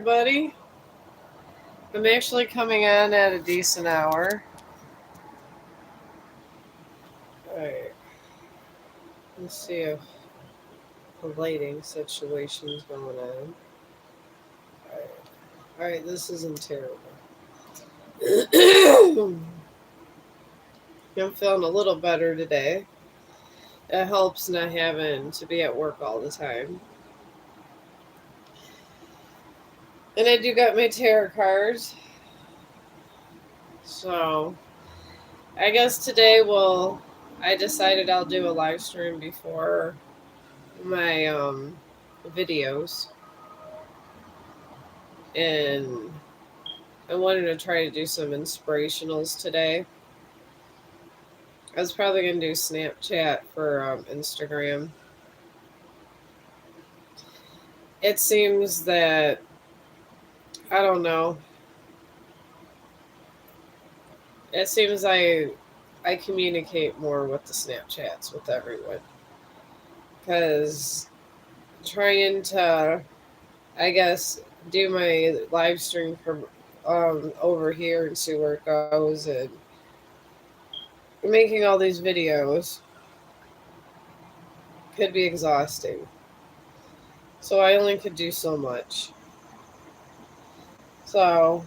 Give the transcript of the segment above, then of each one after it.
Everybody. I'm actually coming on at a decent hour. Alright, let's see if the lighting situation's going on. Alright, this isn't terrible. I'm feeling a little better today. It helps not having to be at work all the time. And I do got my tarot cards. So, I guess today I decided I'll do a live stream before my videos, and I wanted to try to do some inspirationals today. I was probably going to do Snapchat for Instagram. It seems that, I don't know, it seems I communicate more with the Snapchats with everyone. Because trying to, I guess, do my live stream from over here and see where it goes, and making all these videos could be exhausting. So I only could do so much. So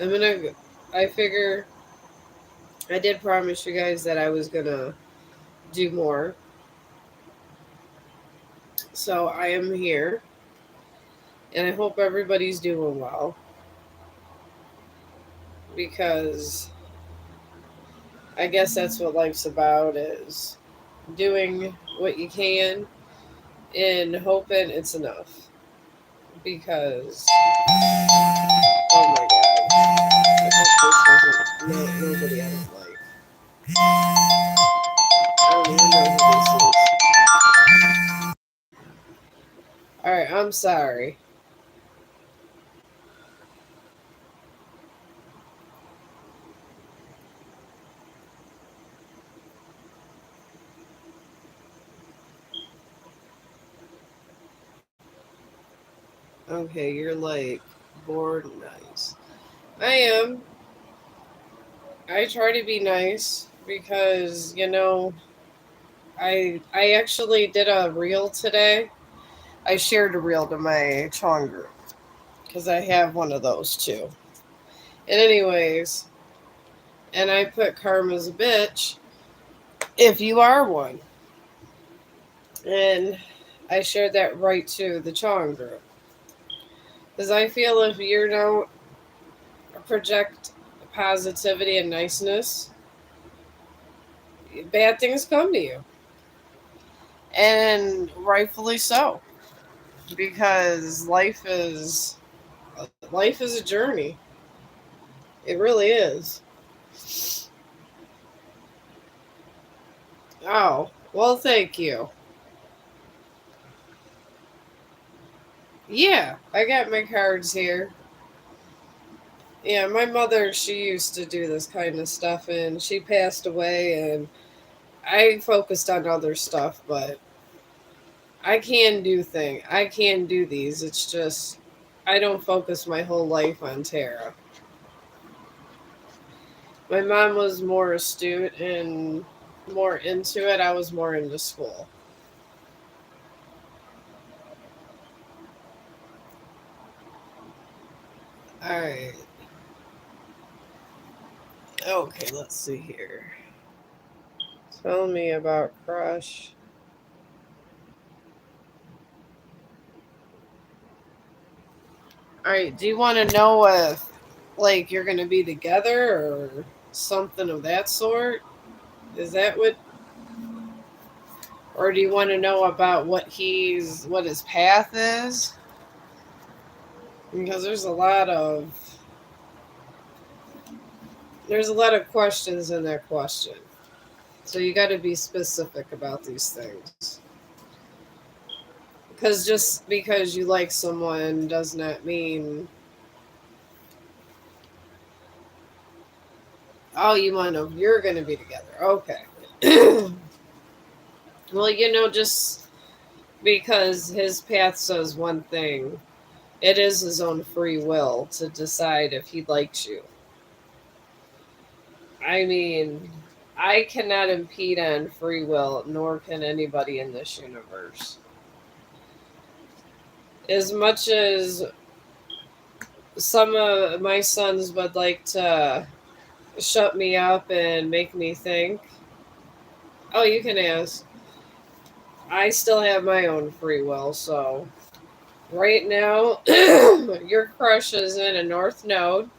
I'm gonna. I figure I did promise you guys that I was gonna do more. So I am here, and I hope everybody's doing well because I guess that's what life's about: is doing what you can and hoping it's enough. Because oh my god, I hope this isn't nobody I don't like. I don't even know who this is. Alright, I'm sorry. Okay, you're like bored. Nice. I am. I try to be nice because, I actually did a reel today. I shared a reel to my Chong group because I have one of those too. And anyways, and I put karma's a bitch if you are one. And I shared that right to the Chong group. Because I feel if you don't project positivity and niceness, bad things come to you. And rightfully so. Because life is a journey. It really is. Oh, well, thank you. Yeah, I got my cards here. Yeah, my mother, she used to do this kind of stuff, and she passed away, and I focused on other stuff, but I can do these. It's just I don't focus my whole life on tarot. My mom was more astute and more into it. I was more into school. All right. Okay, let's see here. Tell me about crush. All right. Do you want to know if like you're gonna be together or something of that sort? Is that what? Or do you want to know about what his path is? Because there's a lot of questions in that question. So you got to be specific about these things. Because just because you like someone does not mean, oh, you want to know you're going to be together. Okay. Well, just because his path says one thing, It is his own free will to decide if he likes you. I mean, I cannot impede on free will, nor can anybody in this universe. As much as some of my sons would like to shut me up and make me think, oh, you can ask. I still have my own free will, so right now, your crush is in a north node,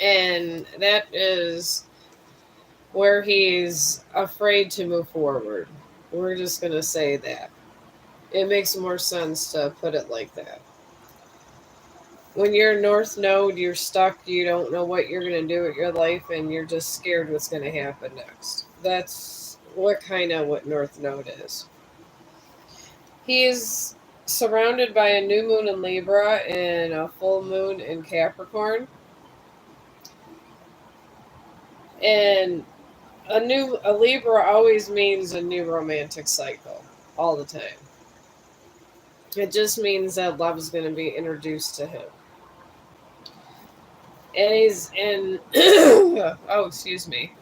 and that is where he's afraid to move forward. We're just going to say that. It makes more sense to put it like that. When you're north node, you're stuck, you don't know what you're going to do with your life, and you're just scared what's going to happen next. That's what north node is. He is surrounded by a new moon in Libra and a full moon in Capricorn. And a Libra always means a new romantic cycle all the time. It just means that love is going to be introduced to him. And he's in oh, excuse me.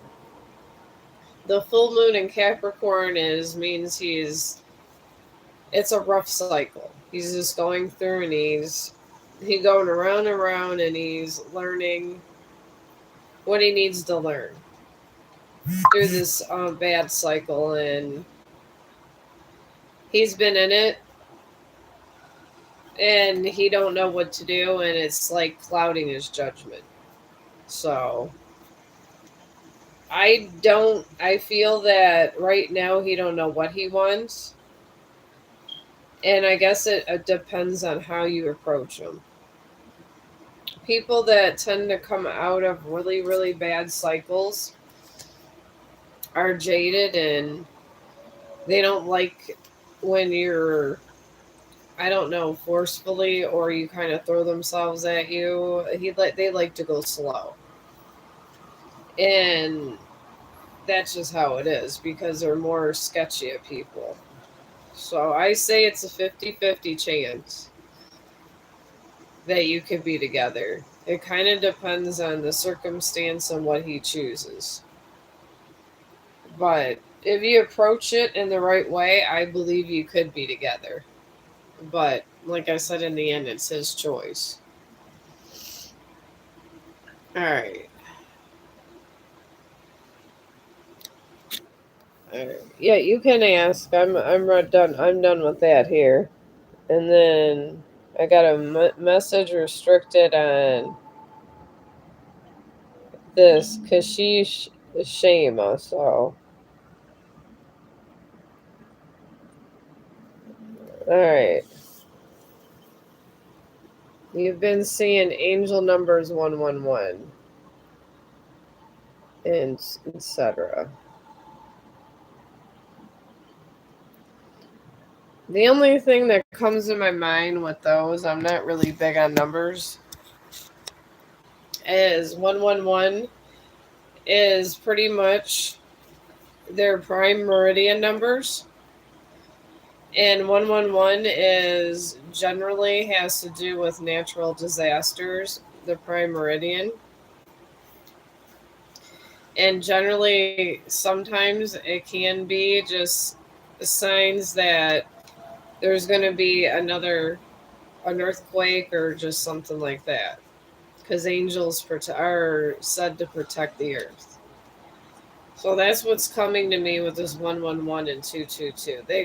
The full moon in Capricorn is means he's it's a rough cycle. He's just going through and he's going around and around and he's learning what he needs to learn through this bad cycle, and he's been in it and he don't know what to do, and it's like clouding his judgment. So I feel that right now he don't know what he wants, and I guess it depends on how you approach him. People that tend to come out of really really bad cycles are jaded, and they don't like when you're, I don't know, forcefully or you kind of throw themselves at you. They like to go slow. And that's just how it is because they're more sketchy at people. So I say it's a 50-50 chance that you could be together. It kind of depends on the circumstance and what he chooses. But if you approach it in the right way, I believe you could be together. But like I said, in the end, it's his choice. All right. All right. Yeah, you can ask. Done. I'm done with that here. And then I got a message restricted on this Kashish Shema. So, all right. You've been seeing angel numbers 111 and etc. The only thing that comes to my mind with those, I'm not really big on numbers, is 111 is pretty much their prime meridian numbers. And 111 is generally has to do with natural disasters, the prime meridian. And generally, sometimes it can be just signs that there's going to be an earthquake or just something like that. Because angels are said to protect the earth. So that's what's coming to me with this 111 and 222. They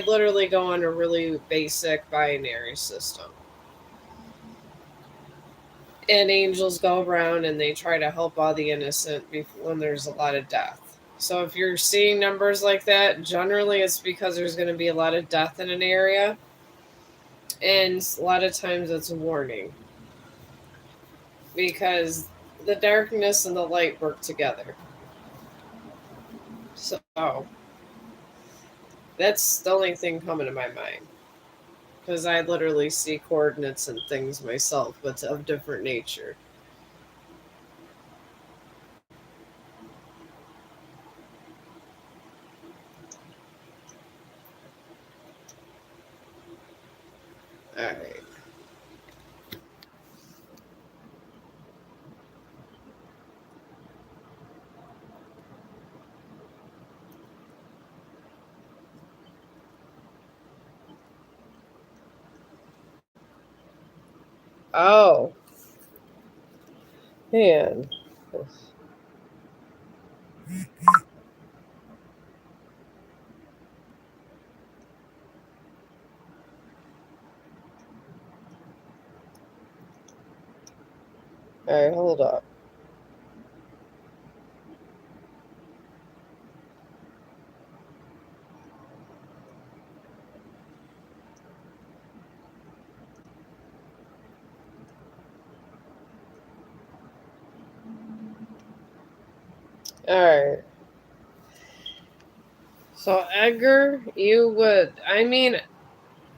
literally go on a really basic binary system. And angels go around and they try to help all the innocent when there's a lot of death. So if you're seeing numbers like that, generally it's because there's going to be a lot of death in an area, and a lot of times it's a warning because the darkness and the light work together. So that's the only thing coming to my mind because I literally see coordinates and things myself, but of different nature. All right. Oh, man. All right, hold up. All right. So, Edgar, you would. I mean,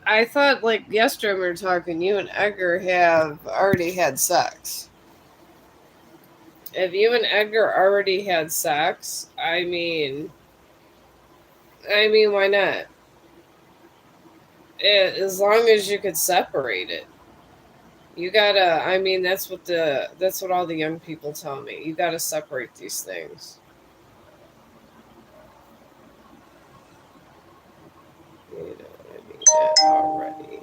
I thought like yesterday we were talking, you and Edgar have already had sex. If you and Edgar already had sex, I mean, why not? As long as you could separate it. You gotta. I mean, that's what all the young people tell me. You gotta separate these things. You know, I mean that already.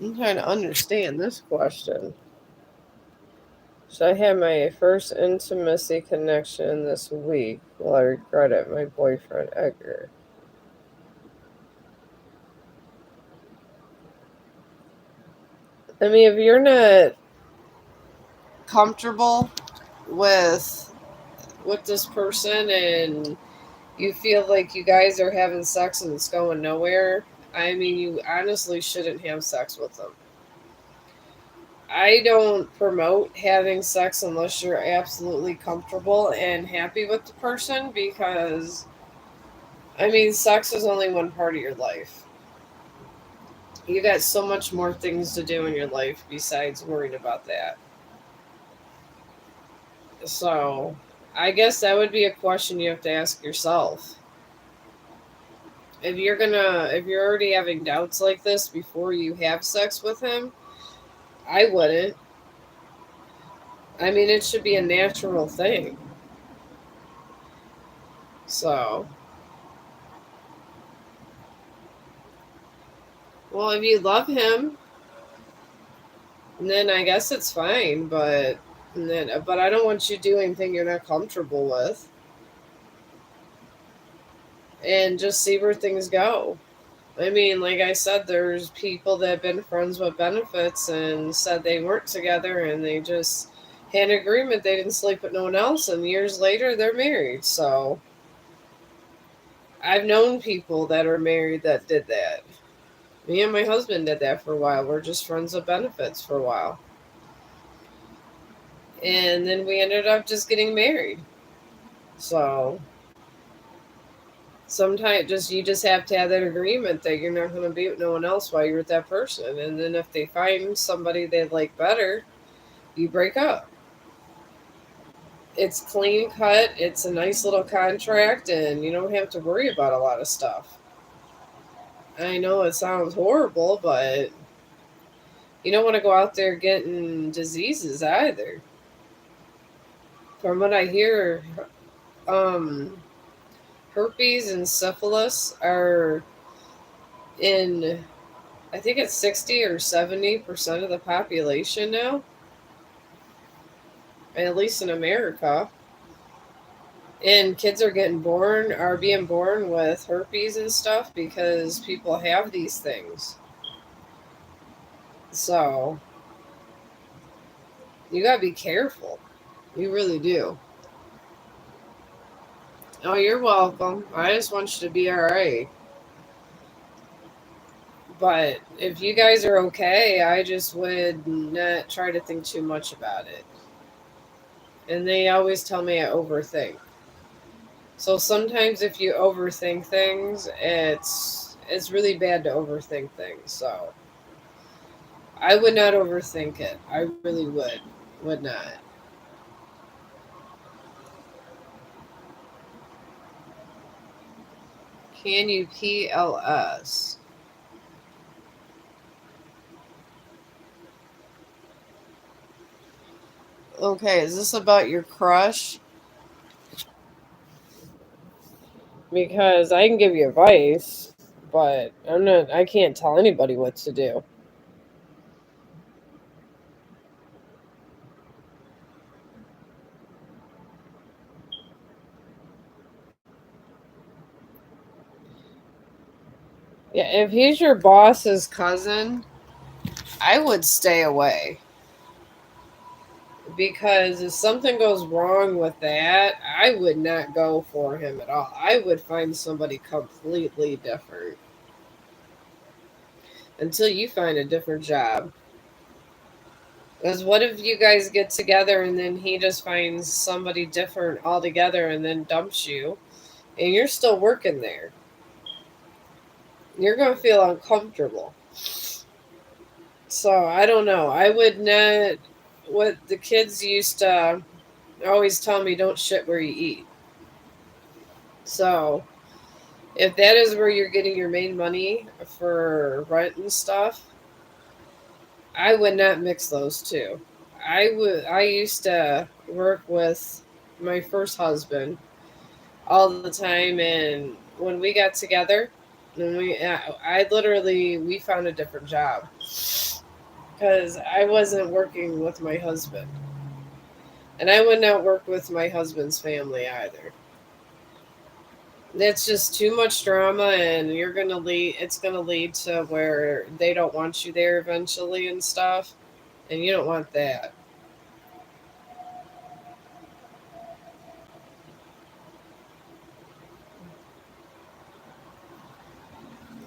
I'm trying to understand this question. Should I have my first intimacy connection this week? Will I regret it? My boyfriend Edgar. I mean, if you're not comfortable with this person and you feel like you guys are having sex and it's going nowhere, I mean, you honestly shouldn't have sex with them. I don't promote having sex unless you're absolutely comfortable and happy with the person because, I mean, sex is only one part of your life. You got so much more things to do in your life besides worrying about that. So, I guess that would be a question you have to ask yourself. If you're already having doubts like this before you have sex with him, I wouldn't. I mean, it should be a natural thing. So, well, if you love him, then I guess it's fine. But I don't want you doing anything you're not comfortable with, and just see where things go. I mean, like I said, there's people that have been friends with benefits and said they weren't together, and they just had an agreement they didn't sleep with no one else, and years later they're married. So I've known people that are married that did that. Me and my husband did that for a while. We're just friends with benefits for a while. And then we ended up just getting married. So sometimes just you just have to have that agreement that you're not going to be with no one else while you're with that person. And then if they find somebody they like better, you break up. It's clean cut, it's a nice little contract, and you don't have to worry about a lot of stuff. I know it sounds horrible, but you don't want to go out there getting diseases either. From what I hear, um, herpes and syphilis are in, I think it's 60 or 70% of the population now, at least in America. And kids are being born with herpes and stuff because people have these things. So you gotta be careful. You really do. Oh, you're welcome. I just want you to be all right. But if you guys are okay, I just would not try to think too much about it. And they always tell me I overthink. So sometimes if you overthink things, it's really bad to overthink things. So I would not overthink it. I really would not. Can you PLS? Okay, is this about your crush? Because I can give you advice, but I can't tell anybody what to do. Yeah, if he's your boss's cousin, I would stay away. Because if something goes wrong with that, I would not go for him at all. I would find somebody completely different until you find a different job. Because what if you guys get together and then he just finds somebody different altogether and then dumps you and you're still working there? You're going to feel uncomfortable. So I don't know. I would not. What the kids used to always tell me, don't shit where you eat. So if that is where you're getting your main money for rent and stuff, I would not mix those two. I used to work with my first husband all the time, and when we got together, and I literally we found a different job because I wasn't working with my husband, and I would not work with my husband's family either. It's just too much drama, and you're gonna lead. It's gonna lead to where they don't want you there eventually and stuff, and you don't want that.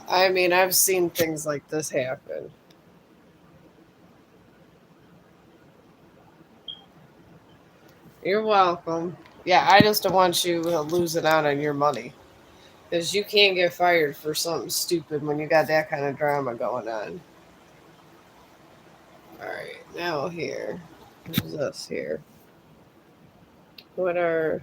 I mean, I've seen things like this happen. You're welcome. Yeah, I just don't want you losing out on your money because you can't get fired for something stupid when you got that kind of drama going on. All right, now here, who's this here? What are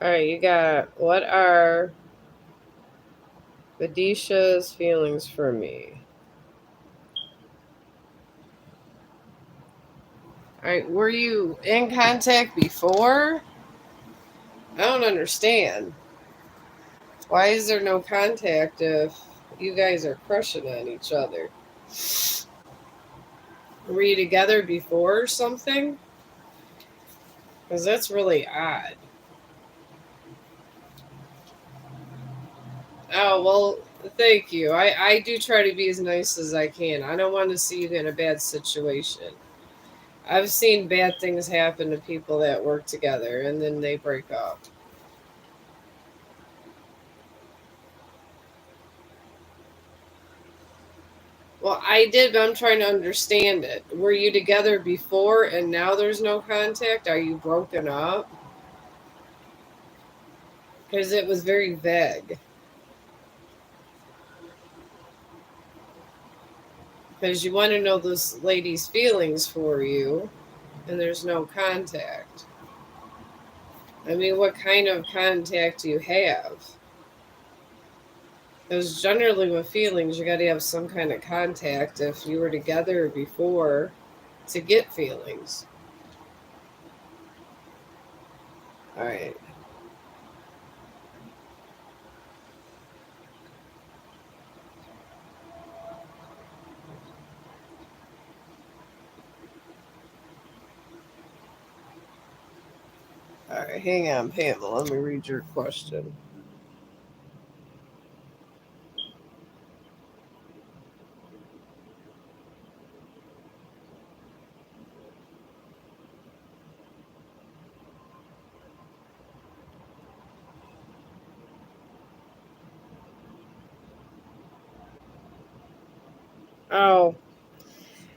all right? You got what are Vidisha's feelings for me? All right, were you in contact before? I don't understand. Why is there no contact if you guys are crushing on each other? Were you together before or something? Because that's really odd. Oh, well, thank you. I do try to be as nice as I can. I don't want to see you in a bad situation. I've seen bad things happen to people that work together and then they break up. Well, I did, but I'm trying to understand it. Were you together before and now there's no contact? Are you broken up? Because it was very vague. Because you want to know this lady's feelings for you and there's no contact. I mean, what kind of contact do you have? Because generally, with feelings, you got to have some kind of contact if you were together before to get feelings. All right. All right. Hang on, Pamela. Let me read your question. Oh,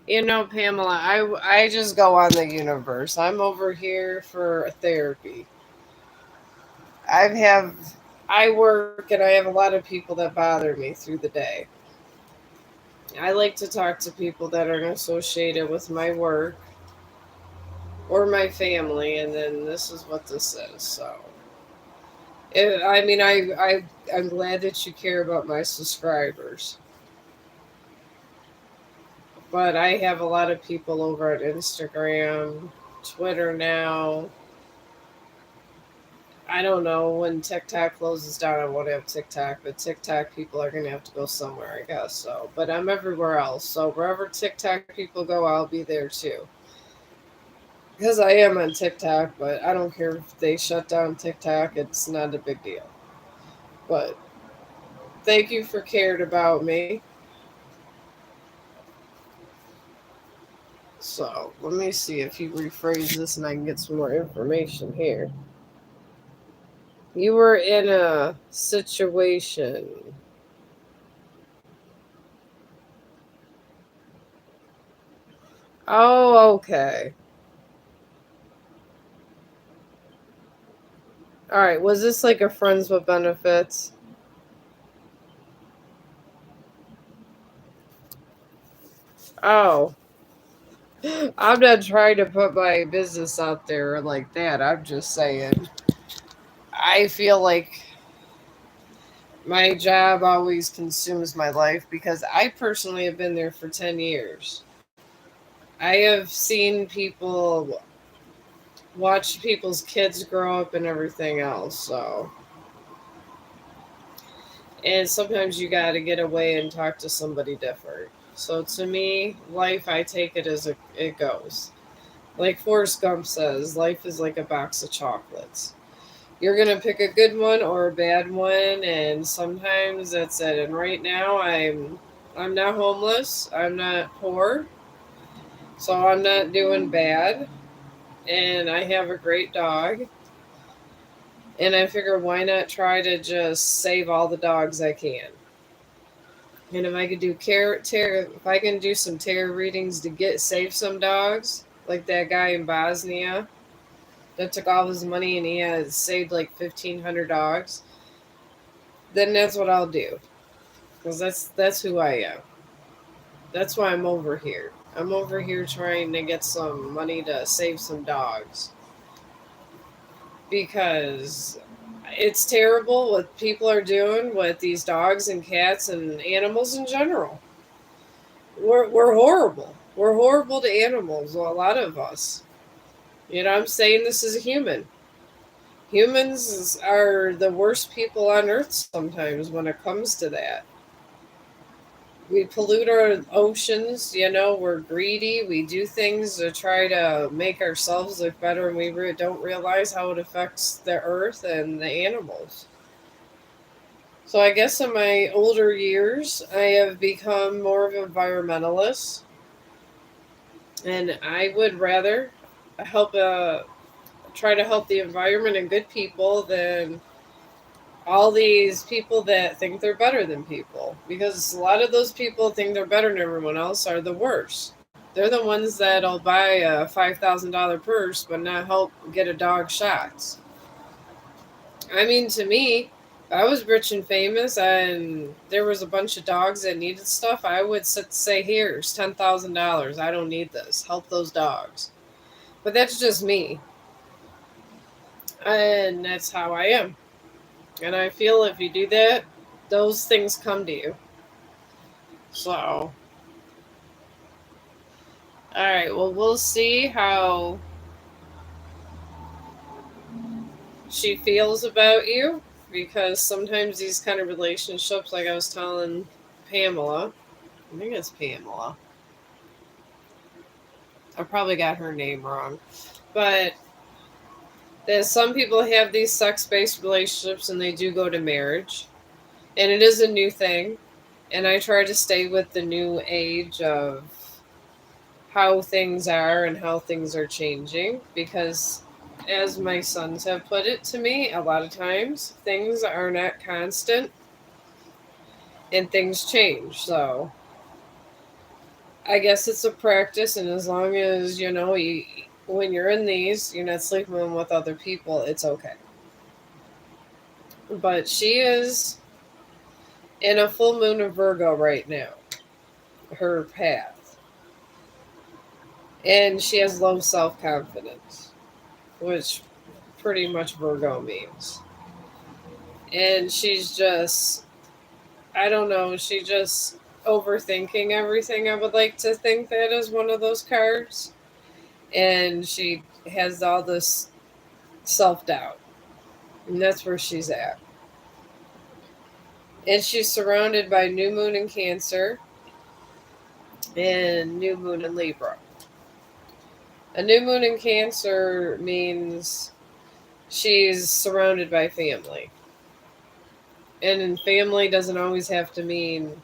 Pamela, I just go on the universe. I'm over here for therapy. I have I work and I have a lot of people that bother me through the day. I like to talk to people that are associated with my work. or my family, and then this is what this is. So, I mean, I'm glad that you care about my subscribers, but I have a lot of people over at Instagram, Twitter now. I don't know when TikTok closes down. I won't have TikTok, but TikTok people are gonna have to go somewhere, I guess. So, but I'm everywhere else. So wherever TikTok people go, I'll be there too. Because I am on TikTok, but I don't care if they shut down TikTok. It's not a big deal. But thank you for caring about me. So let me see if you rephrase this and I can get some more information here. You were in a situation. Oh, okay. All right. Was this like a friends with benefits? Oh, I'm not trying to put my business out there like that. I'm just saying. I feel like my job always consumes my life because I personally have been there for 10 years. I have seen people watch people's kids grow up and everything else. So, and sometimes you got to get away and talk to somebody different. So to me, life I take it as it goes. Like Forrest Gump says, life is like a box of chocolates. You're gonna pick a good one or a bad one, and sometimes that's it. And right now, I'm not homeless. I'm not poor, so I'm not doing bad. And I have a great dog. And I figure why not try to just save all the dogs I can. And if I could do if I can do some tarot readings to get save some dogs, like that guy in Bosnia that took all his money and he has saved like 1,500 dogs, then that's what I'll do. Because that's who I am. That's why I'm over here. I'm over here trying to get some money to save some dogs because it's terrible what people are doing with these dogs and cats and animals in general. We're horrible. We're horrible to animals. A lot of us. You know, I'm saying this as a human. Humans are the worst people on earth sometimes when it comes to that. We pollute our oceans, you know, we're greedy, we do things to try to make ourselves look better, and we don't realize how it affects the earth and the animals. So I guess in my older years, I have become more of an environmentalist, and I would rather help try to help the environment and good people than all these people that think they're better than people, because a lot of those people think they're better than everyone else are the worst. They're the ones that'll buy a $5,000 purse but not help get a dog shots. I mean, to me, if I was rich and famous and there was a bunch of dogs that needed stuff, I would say, "Here's $10,000. I don't need this. Help those dogs." But that's just me, and that's how I am. And I feel if you do that, those things come to you. So, all right. Well, we'll see how she feels about you because sometimes these kind of relationships, like I was telling Pamela, I think it's Pamela. I probably got her name wrong, but that some people have these sex-based relationships and they do go to marriage, and it is a new thing. And I try to stay with the new age of how things are and how things are changing because as my sons have put it to me a lot of times things are not constant and things change. So I guess it's a practice, and as long as you know when you're in these you're not sleeping with other people, it's okay. But she is in a full moon of Virgo right now, her path. and she has low self confidence, which pretty much Virgo means. And she's just, I don't know, she just overthinking everything. I would like to think that is one of those cards. And she has all this self doubt. And that's where she's at. And she's surrounded by new moon in Cancer and new moon in Libra. A new moon in Cancer means she's surrounded by family. And in family doesn't always have to mean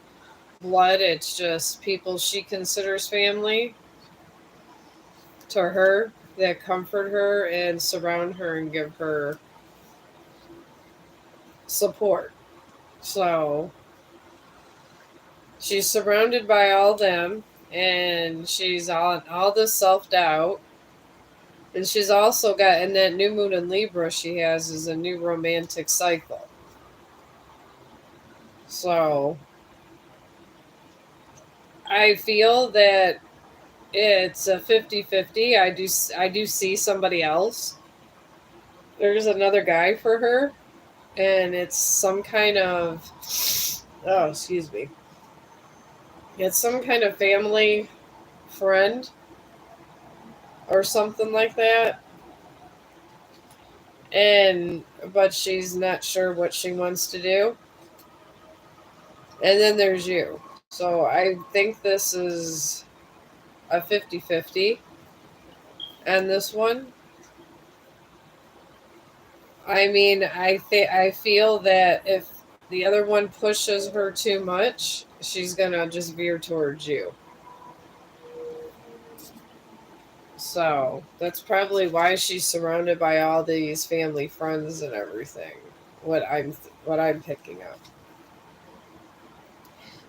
blood, it's just people she considers family to her that comfort her and surround her and give her support. So she's surrounded by all them, and she's on all this self doubt. And she's also got, in that new moon in Libra, she has is a new romantic cycle. So I feel that it's a 50-50. I do see somebody else. There's another guy for her, and it's some kind of, oh, excuse me. It's some kind of family friend or something like that. And but she's not sure what she wants to do. And then there's you. So I think this is a 50-50. And this one, I mean, I feel that if the other one pushes her too much, she's going to just veer towards you. So that's probably why she's surrounded by all these family friends and everything. What I'm picking up.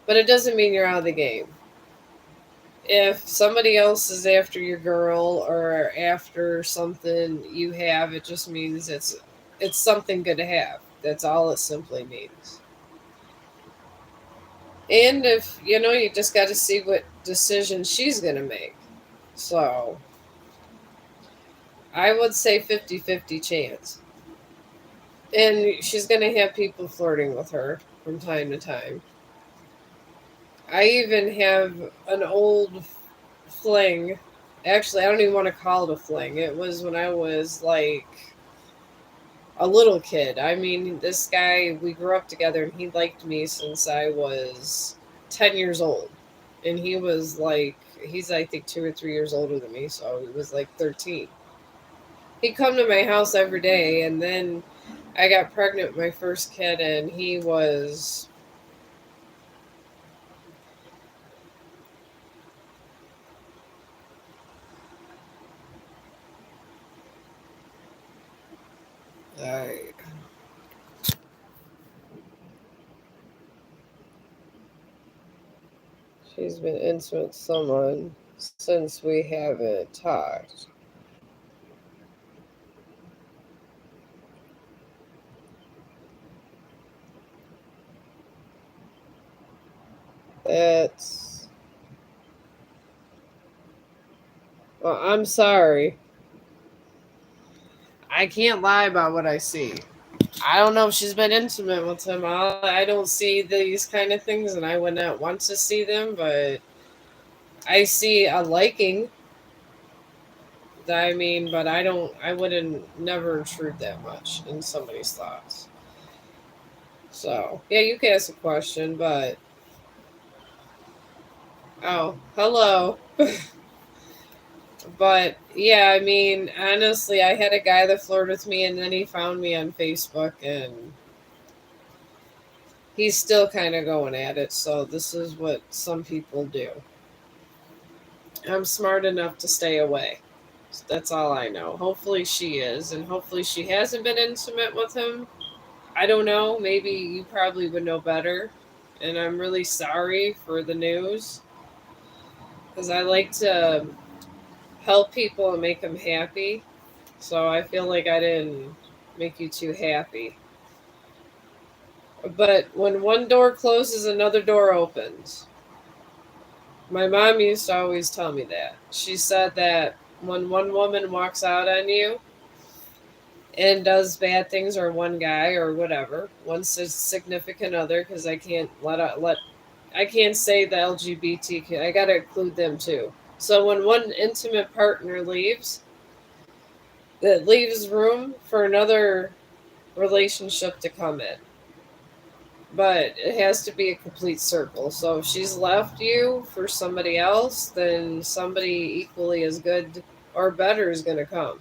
But it doesn't mean you're out of the game. If somebody else is after your girl or after something you have, it just means it's something good to have. That's all it simply means. And if you just got to see what decision she's going to make. So I would say 50-50 chance. And she's going to have people flirting with her from time to time. I even have an old fling. Actually, I don't even want to call it a fling. It was when I was like a little kid. I mean, this guy, we grew up together and he liked me since I was 10 years old. And he's I think 2 or 3 years older than me, so he was like 13. He'd come to my house every day, and then I got pregnant with my first kid, and he was. I She's been intimate with someone since we haven't talked. That's. Well, I'm sorry. I can't lie about what I see. I don't know if she's been intimate with him. I don't see these kind of things, and I would not want to see them, but I see a liking. I mean, but I wouldn't never intrude that much in somebody's thoughts. So, yeah, you can ask a question, but. Oh, hello. But yeah, I mean, honestly, I had a guy that flirted with me, and then he found me on Facebook, and he's still kind of going at it. So this is what some people do. I'm smart enough to stay away. That's all I know. Hopefully she is, and hopefully she hasn't been intimate with him. I don't know. Maybe you probably would know better. And I'm really sorry for the news because I like to help people and make them happy. So I feel like I didn't make you too happy. But when one door closes, another door opens. My mom used to always tell me that. She said that when one woman walks out on you and does bad things, or one guy or whatever, one significant other, because I can't let I can't say the LGBTQ. I gotta include them too. So when one intimate partner leaves, that leaves room for another relationship to come in. But it has to be a complete circle. So if she's left you for somebody else, then somebody equally as good or better is going to come.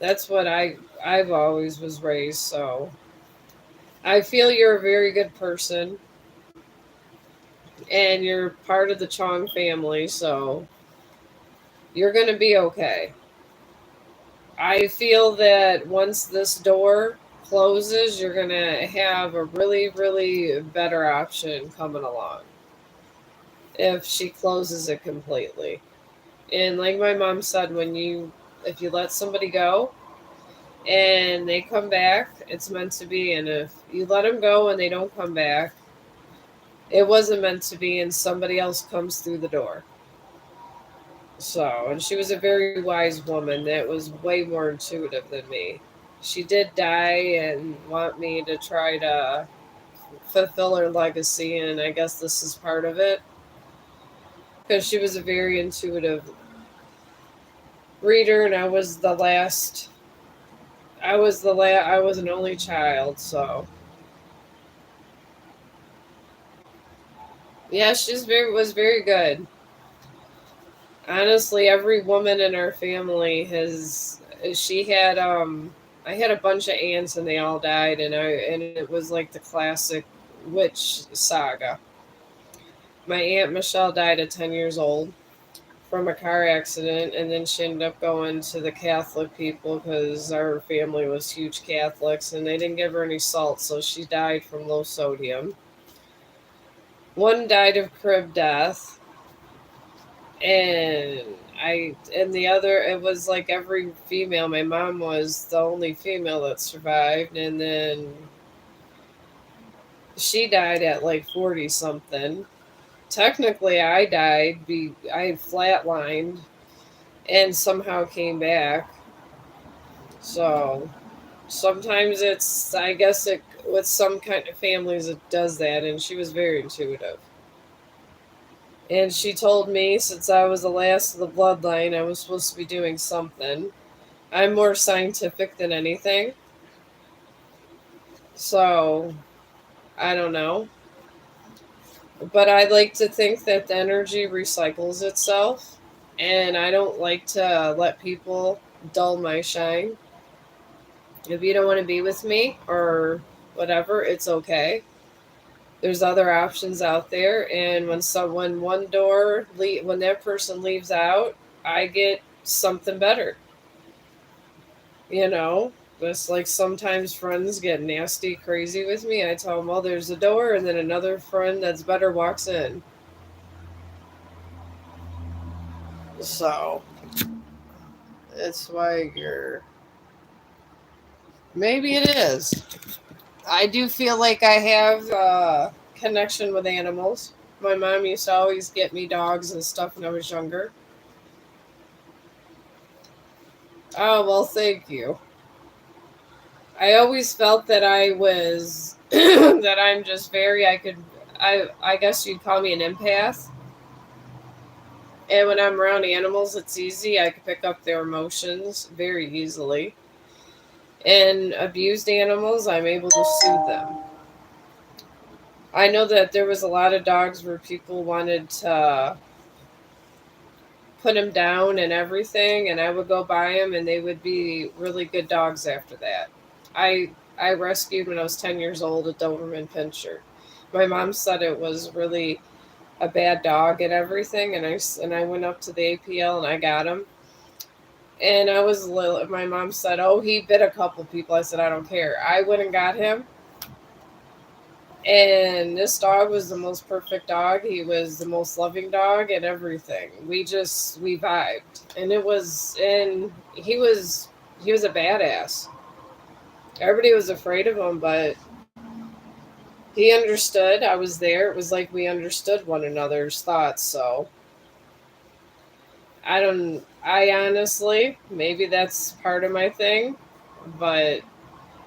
That's what I've always was raised. So I feel you're a very good person, and you're part of the Chong family. So you're going to be okay. I feel that once this door closes, you're going to have a really, really better option coming along if she closes it completely. And like my mom said, if you let somebody go and they come back, it's meant to be. And if you let them go and they don't come back, it wasn't meant to be, and somebody else comes through the door. So, and she was a very wise woman that was way more intuitive than me. She did die and want me to try to fulfill her legacy, and I guess this is part of it, because she was a very intuitive reader, and I was an only child. So yeah, she's very was very good. Honestly, every woman in our family has. She had I had a bunch of aunts, and they all died, and it was like the classic witch saga. My aunt Michelle died at 10 years old from a car accident, and then she ended up going to the Catholic people because our family was huge Catholics, and they didn't give her any salt, so she died from low sodium. One died of crib death, and the other, it was like every female. My mom was the only female that survived, and then she died at like 40 something. Technically, I flatlined and somehow came back. So sometimes it's, I guess it, with some kind of families it does that, and she was very intuitive. And she told me since I was the last of the bloodline, I was supposed to be doing something. I'm more scientific than anything. So I don't know. But I like to think that the energy recycles itself. And I don't like to let people dull my shine. If you don't want to be with me or whatever, it's okay. There's other options out there, and when that person leaves out, I get something better. You know, just like sometimes friends get nasty, crazy with me. I tell them, "Well, there's a door," and then another friend that's better walks in. So that's why you're. Maybe it is. I do feel like I have a connection with animals. My mom used to always get me dogs and stuff when I was younger. Oh, well, thank you. I always felt that I was that I'm just very I guess you'd call me an empath. And when I'm around animals, it's easy. I can pick up their emotions very easily. And abused animals, I'm able to soothe them. I know that there was a lot of dogs where people wanted to put them down and everything, and I would go buy them, and they would be really good dogs after that. I rescued when I was 10 years old a Doberman Pinscher. My mom said it was really a bad dog and everything, and I went up to the APL and I got him. And I was little. My mom said, "Oh, he bit a couple people." I said, "I don't care." I went and got him, and this dog was the most perfect dog. He was the most loving dog and everything. We vibed, and he was a badass. Everybody was afraid of him, but He understood. I was there. It was like we understood one another's thoughts. So I don't. I honestly, maybe that's part of my thing, but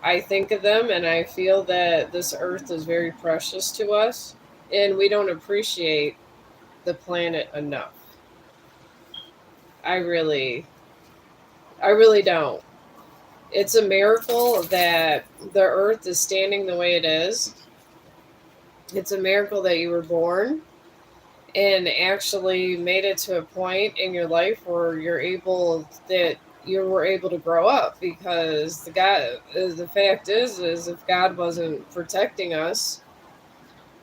I think of them and I feel that this earth is very precious to us, and we don't appreciate the planet enough. I really, I really don't. It's a miracle that the earth is standing the way it is. It's a miracle that you were born and actually made it to a point in your life where you were able to grow up, because the fact is if God wasn't protecting us,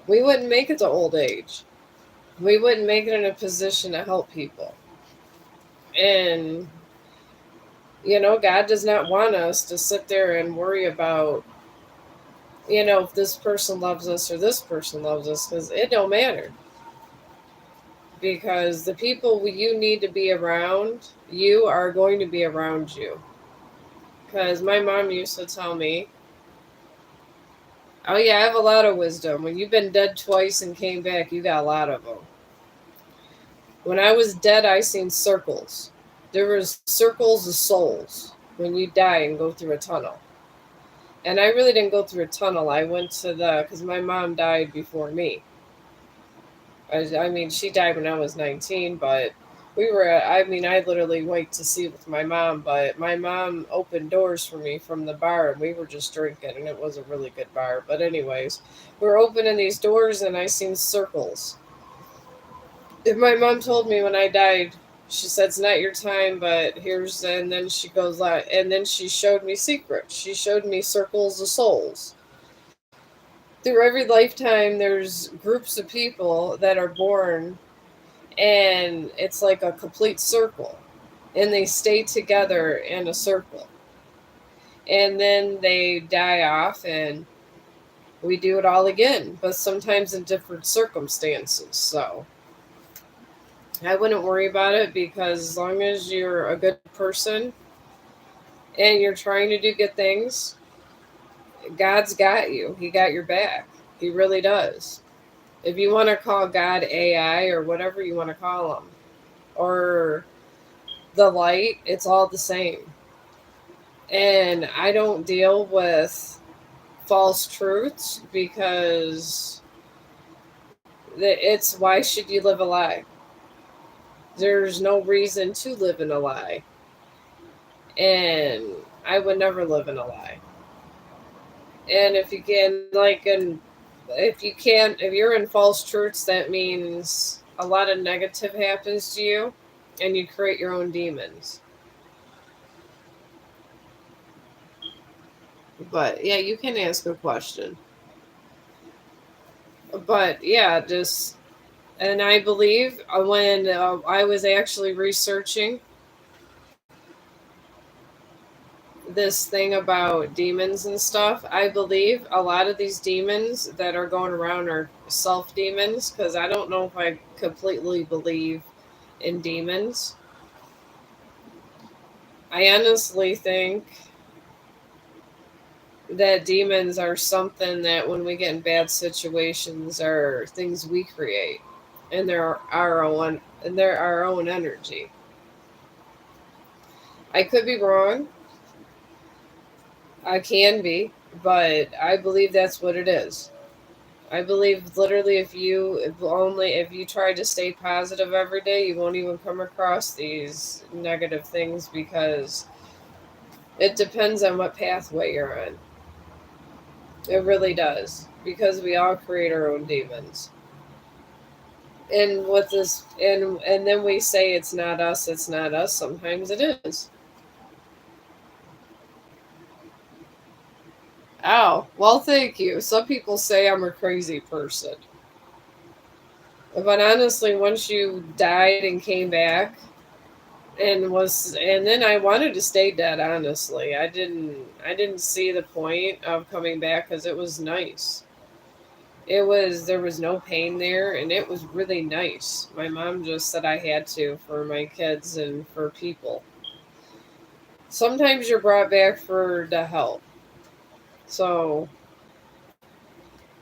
we wouldn't make it to old age. We wouldn't make it in a position to help people. And God does not want us to sit there and worry about, if this person loves us or this person loves us, because it don't matter. Because the people you need to be around, you are going to be around you. Because my mom used to tell me, oh, yeah, I have a lot of wisdom. When you've been dead twice and came back, you got a lot of them. When I was dead, I seen circles. There was circles of souls when you die and go through a tunnel. And I really didn't go through a tunnel. I went because my mom died before me. I mean, she died when I was 19, but I literally went to see with my mom, but my mom opened doors for me from the bar, and we were just drinking, and it was a really good bar. But, anyways, we were opening these doors, and I seen circles. And my mom told me when I died, she said, it's not your time, but and then she goes out, and then she showed me secrets. She showed me circles of souls. Through every lifetime, there's groups of people that are born, and it's like a complete circle, and they stay together in a circle, and then they die off, and we do it all again, but sometimes in different circumstances. So I wouldn't worry about it, because as long as you're a good person and you're trying to do good things, God's got you. He got your back. He really does. If you want to call God AI or whatever you want to call him, or the light, it's all the same. And I don't deal with false truths, because it's, why should you live a lie? There's no reason to live in a lie. And I would never live in a lie. And if you're in false truths, that means a lot of negative happens to you, and you create your own demons. But yeah, you can ask a question. But yeah, just, and I believe when I was actually researching this thing about demons and stuff, I believe a lot of these demons that are going around are self demons, because I don't know if I completely believe in demons. I honestly think that demons are something that when we get in bad situations are things we create, and they're our own energy. I could be wrong. I can be, but I believe that's what it is. I believe literally if you try to stay positive every day, you won't even come across these negative things, because it depends on what pathway you're on. It really does, because we all create our own demons. And with this, and then we say it's not us, it's not us. Sometimes it is. Oh, well, thank you. Some people say I'm a crazy person. But honestly, once you died and came back, and then I wanted to stay dead, honestly. I didn't see the point of coming back, cuz it was nice. There was no pain there, and it was really nice. My mom just said I had to, for my kids and for people. Sometimes you're brought back for the help. So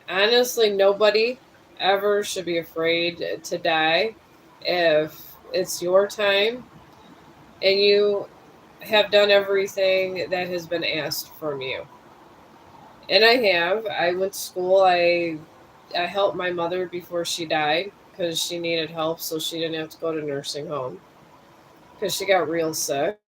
Honestly, nobody ever should be afraid to die if it's your time and you have done everything that has been asked from you. And I have. I went to school. I helped my mother before she died because she needed help, so she didn't have to go to nursing home because she got real sick.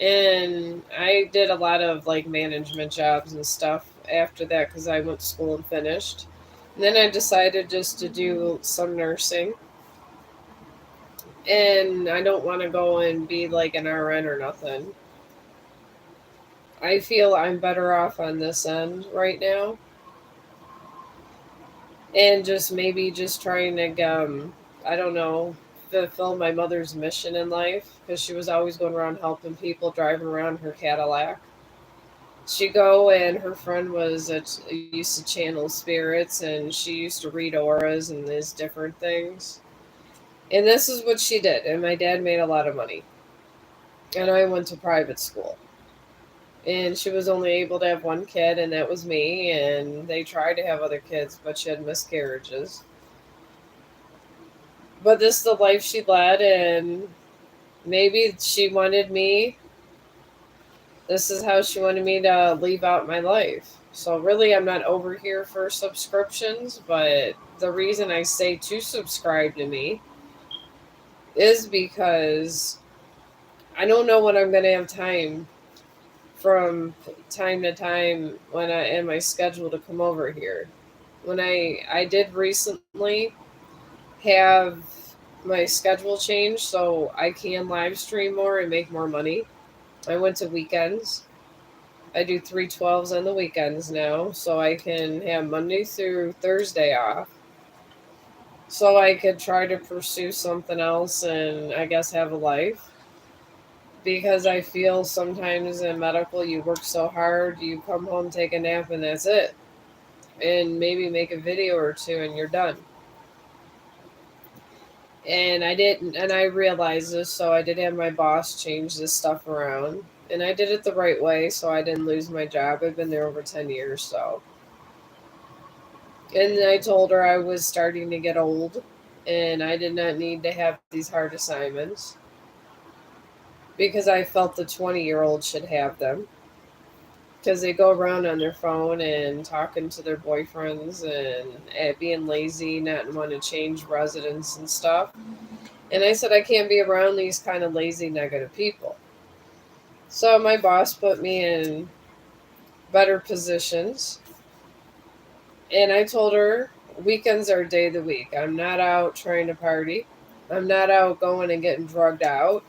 And I did a lot of like management jobs and stuff after that because I went to school and finished. And then I decided just to do some nursing. And I don't want to go and be like an RN or nothing. I feel I'm better off on this end right now. And just maybe just trying to, I don't know, fulfill my mother's mission in life because she was always going around helping people, driving around her Cadillac. She'd go and her friend was used to channel spirits and she used to read auras and these different things. And this is what she did. And my dad made a lot of money. And I went to private school. And she was only able to have one kid, and that was me. And they tried to have other kids, but she had miscarriages. But this is the life she led, and maybe she wanted me. This is how she wanted me to leave out my life. So, really, I'm not over here for subscriptions, but the reason I say to subscribe to me is because I don't know when I'm going to have time from time to time when I in my schedule to come over here. When I did recently have my schedule changed so I can live stream more and make more money. I went to weekends. I do 312s on the weekends now, so I can have Monday through Thursday off. So I could try to pursue something else and I guess have a life. Because I feel sometimes in medical, you work so hard, you come home, take a nap, and that's it. And maybe make a video or two, and you're done. And I didn't, and I realized this, so I did have my boss change this stuff around. And I did it the right way, so I didn't lose my job. I've been there over 10 years, so. And I told her I was starting to get old, and I did not need to have these hard assignments because I felt the 20-year-old should have them because they go around on their phone and talking to their boyfriends and being lazy, not want to change residence and stuff. And I said, I can't be around these kind of lazy, negative people. So my boss put me in better positions. And I told her, weekends are day of the week. I'm not out trying to party. I'm not out going and getting drugged out.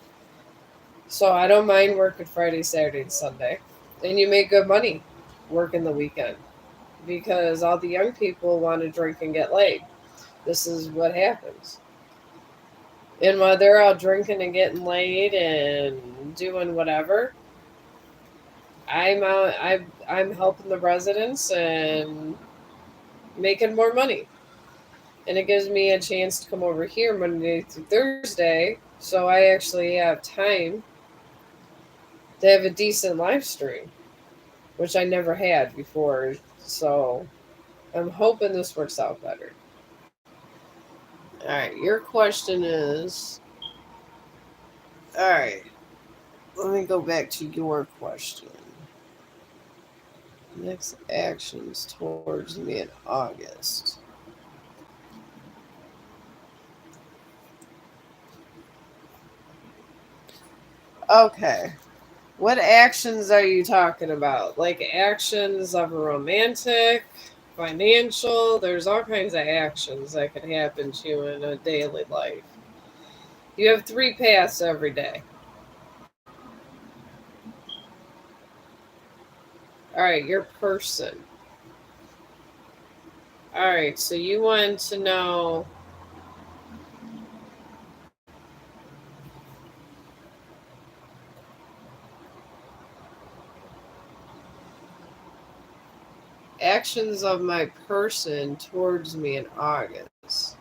So I don't mind working Friday, Saturday, and Sunday. And you make good money working the weekend because all the young people want to drink and get laid. This is what happens. And while they're out drinking and getting laid and doing whatever, I'm out. I'm helping the residents and making more money, and it gives me a chance to come over here Monday through Thursday, so I actually have time to have a decent live stream, which I never had before. So I'm hoping this works out better. All right, your question is. All right, let me go back to your question. Next actions towards me in August. Okay. What actions are you talking about? Like actions of a romantic, financial? There's all kinds of actions that could happen to you in a daily life. You have three paths every day. All right, your person. All right, so you want to know actions of my person towards me in August.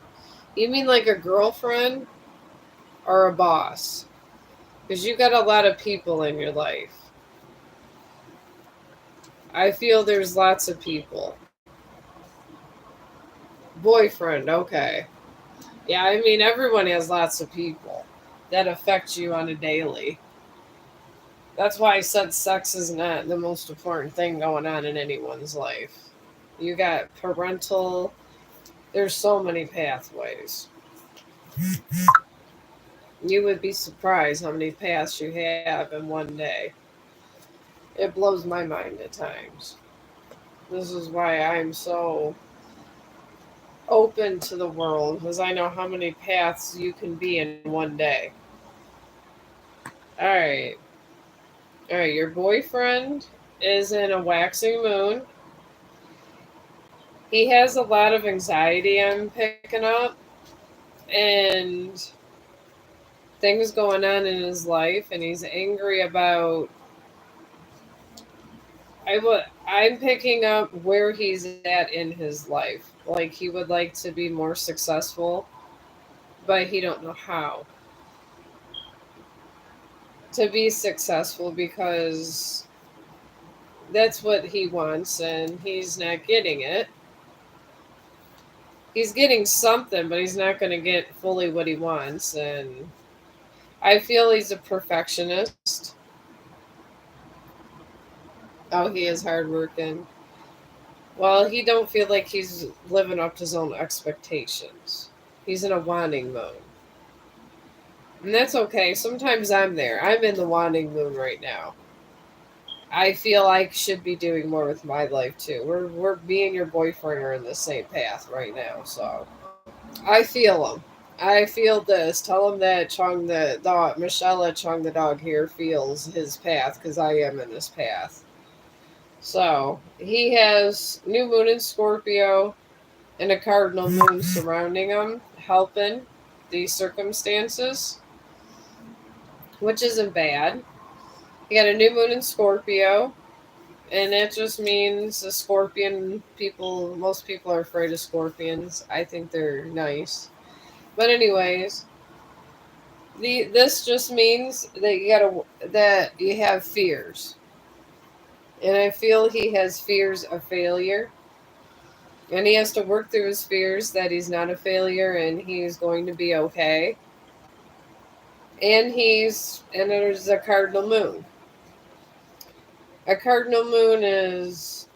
You mean like a girlfriend or a boss? Because you got a lot of people in your life. I feel there's lots of people. Boyfriend, okay. Yeah, I mean, everyone has lots of people that affect you on a daily. That's why I said sex is not the most important thing going on in anyone's life. You got parental, there's so many pathways. You would be surprised how many paths you have in one day. It blows my mind at times. This is why I'm so open to the world, because I know how many paths you can be in one day. All right. All right. Your boyfriend is in a waxing moon. He has a lot of anxiety, I'm picking up, and things going on in his life, and he's angry about. I'm picking up where he's at in his life. Like he would like to be more successful, but he don't know how to be successful because that's what he wants and he's not getting it. He's getting something, but he's not going to get fully what he wants, and I feel he's a perfectionist. Oh, he is hardworking. Well, he don't feel like he's living up to his own expectations. He's in a wanting mode. And that's okay. Sometimes I'm there. I'm in the wanting moon right now. I feel I should be doing more with my life too. We're me and your boyfriend are in the same path right now, so I feel him. I feel this. Tell him that Chong the dog, Michelle at Chong the dog here feels his path because I am in this path. So he has new moon in Scorpio and a cardinal moon surrounding him, helping these circumstances, which isn't bad. He got a new moon in Scorpio, and that just means the scorpion people, most people are afraid of scorpions. I think they're nice. But anyways, this just means that you have fears. And I feel he has fears of failure. And he has to work through his fears that he's not a failure and he's going to be okay. And there's a cardinal moon. A cardinal moon is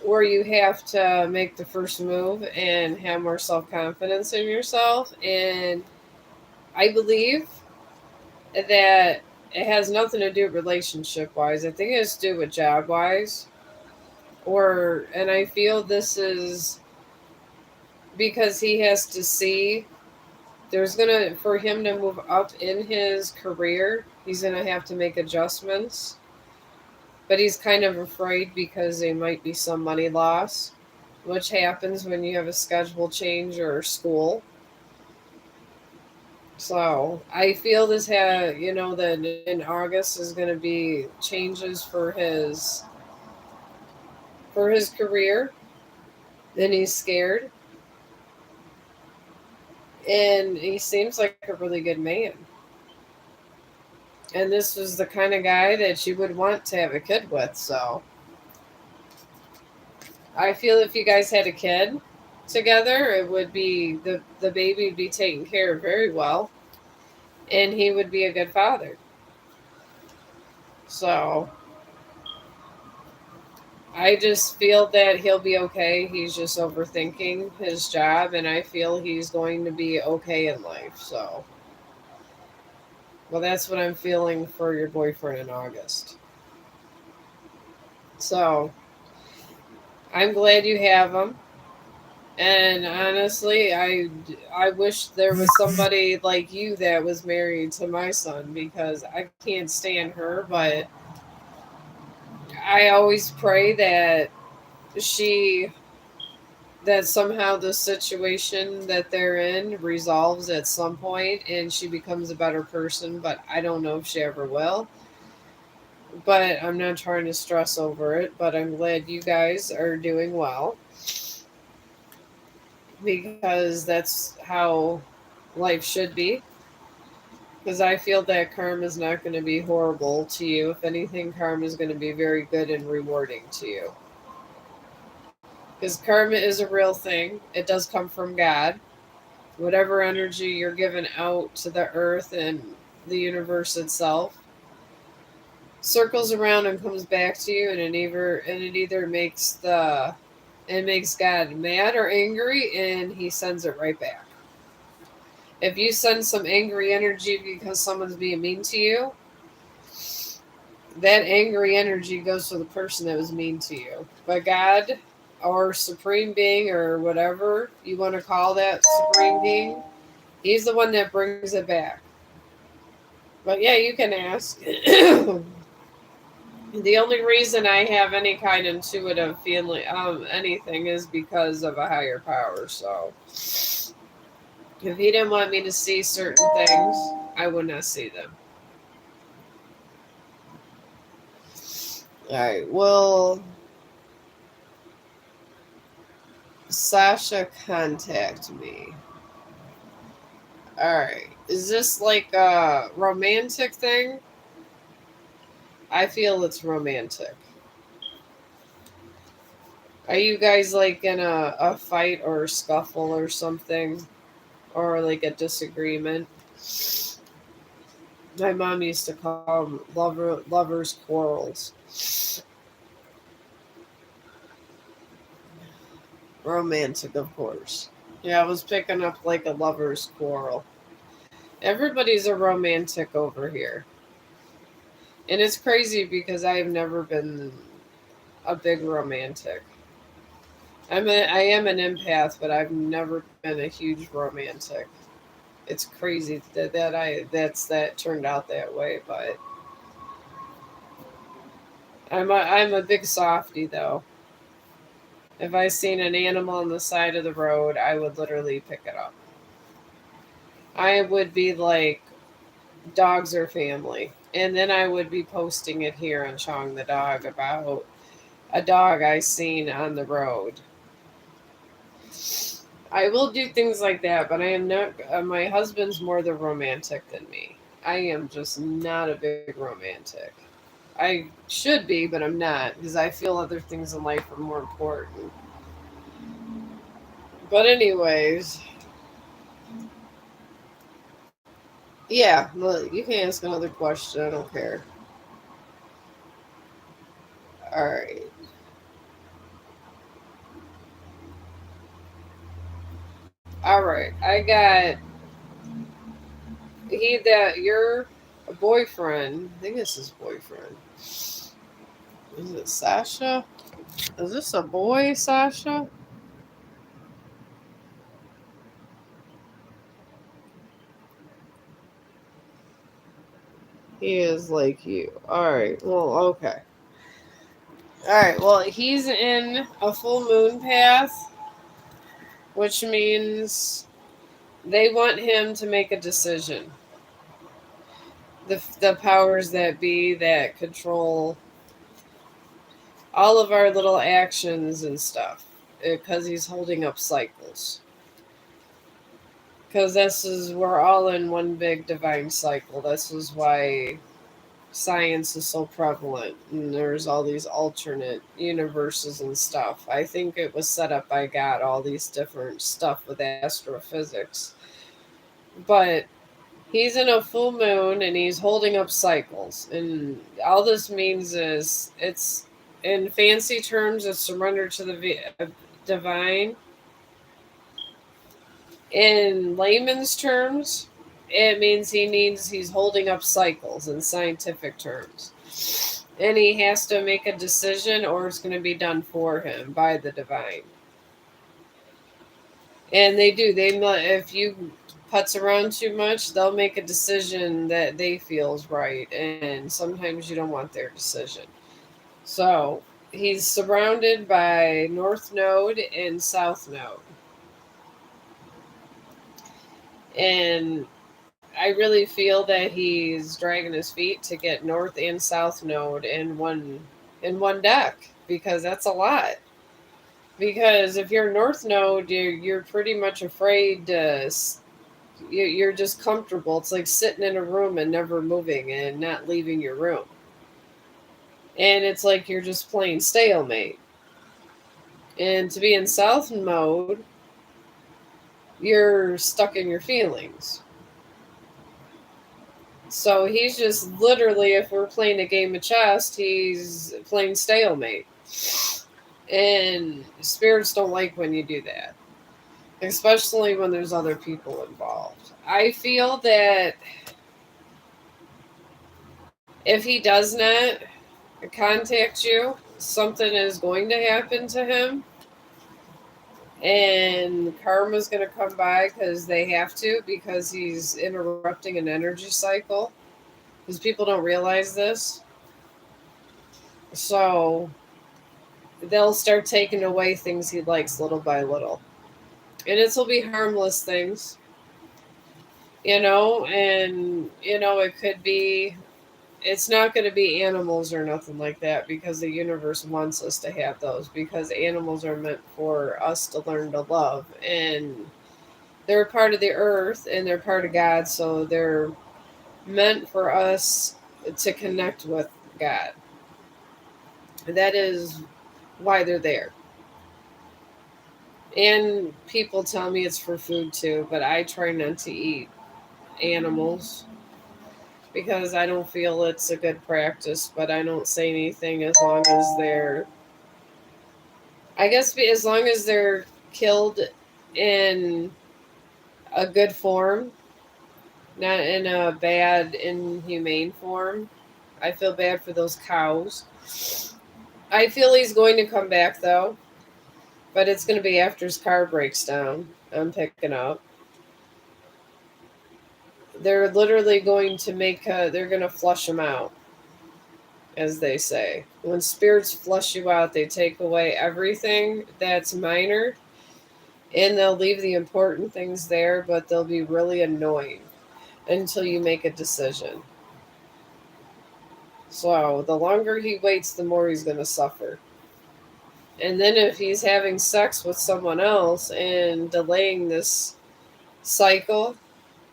where you have to make the first move and have more self confidence in yourself. And I believe that it has nothing to do relationship wise. I think it has to do with job wise. And I feel this is because he has to see for him to move up in his career, he's gonna have to make adjustments. But he's kind of afraid because there might be some money loss, which happens when you have a schedule change or school. So I feel that in August is going to be changes for his career. Then he's scared, and he seems like a really good man. And this was the kind of guy that you would want to have a kid with. So I feel if you guys had a kid together, it would be the baby would be taken care of very well, and he would be a good father. So I just feel that he'll be okay. He's just overthinking his job, and I feel he's going to be okay in life. So, well, that's what I'm feeling for your boyfriend in August. So, I'm glad you have him. And honestly, I wish there was somebody like you that was married to my son because I can't stand her, but I always pray she that somehow the situation that they're in resolves at some point and she becomes a better person, but I don't know if she ever will. But I'm not trying to stress over it, but I'm glad you guys are doing well because that's how life should be. Because I feel that karma is not going to be horrible to you. If anything, karma is going to be very good and rewarding to you. because karma is a real thing. It does come from God. Whatever energy you're giving out to the earth and the universe itself circles around and comes back to you, and it either makes God mad or angry, and he sends it right back. If you send some angry energy because someone's being mean to you, that angry energy goes to the person that was mean to you. But God, or Supreme Being, or whatever you want to call that Supreme Being, he's the one that brings it back. But yeah, you can ask. The only reason I have any kind of intuitive feeling, anything, is because of a higher power. So if he didn't want me to see certain things, I would not see them. All right. Well, Sasha contact me. All right. Is this like a romantic thing? I feel it's romantic. Are you guys like in a fight or a scuffle or something? Or like a disagreement? My mom used to call them lovers' quarrels. Romantic, of course. Yeah, I was picking up like a lover's quarrel. Everybody's a romantic over here. And it's crazy because I have never been a big romantic. I am an empath, but I've never been a huge romantic. It's crazy that turned out that way, but I'm a big softy though. If I seen an animal on the side of the road, I would literally pick it up. I would be like, dogs are family. And then I would be posting it here on Chong the Dog about a dog I seen on the road. I will do things like that, but I am not. My husband's more the romantic than me. I am just not a big romantic. I should be, but I'm not because I feel other things in life are more important. But anyways, yeah, look, you can ask another question. I don't care. All right, all right. I got that your boyfriend. I think it's his boyfriend. Is it Sasha? Is this a boy, Sasha? He is like you. All right. Well, okay. All right. Well, he's in a full moon path, which means they want him to make a decision. The powers that be that control all of our little actions and stuff, because he's holding up cycles. Because we're all in one big divine cycle. This is why science is so prevalent, and there's all these alternate universes and stuff. I think it was set up by God, all these different stuff with astrophysics. But he's in a full moon and he's holding up cycles, and all this means is, it's, in fancy terms, it's surrender to the divine. In layman's terms, it means he's holding up cycles in scientific terms. And he has to make a decision, or it's going to be done for him by the divine. And they do. If you putz around too much, they'll make a decision that they feel is right, and sometimes you don't want their decision. So he's surrounded by North Node and South Node, and I really feel that he's dragging his feet to get North and South Node in one deck, because that's a lot. Because if you're North Node, you're pretty much afraid to. You're just comfortable. It's like sitting in a room and never moving and not leaving your room, and it's like you're just playing stalemate. And to be in south mode, you're stuck in your feelings. So he's just literally, if we're playing a game of chess, he's playing stalemate. And spirits don't like when you do that, especially when there's other people involved. I feel that if he does not contact you, something is going to happen to him, and karma's going to come by because they have to, because he's interrupting an energy cycle. Because people don't realize this. So they'll start taking away things he likes little by little. And it'll be harmless things, and, it could be, it's not going to be animals or nothing like that, because the universe wants us to have those, because animals are meant for us to learn to love. And they're part of the earth and they're part of God, so they're meant for us to connect with God. That is why they're there. And people tell me it's for food too, but I try not to eat animals because I don't feel it's a good practice, but I don't say anything as long as they're, I guess, as long as they're killed in a good form, not in a bad, inhumane form. I feel bad for those cows. I feel he's going to come back though, but it's going to be after his car breaks down. I'm picking up. They're literally going to they're going to flush him out, as they say. When spirits flush you out, they take away everything that's minor, and they'll leave the important things there, but they'll be really annoying until you make a decision. So the longer he waits, the more he's going to suffer. And then if he's having sex with someone else and delaying this cycle,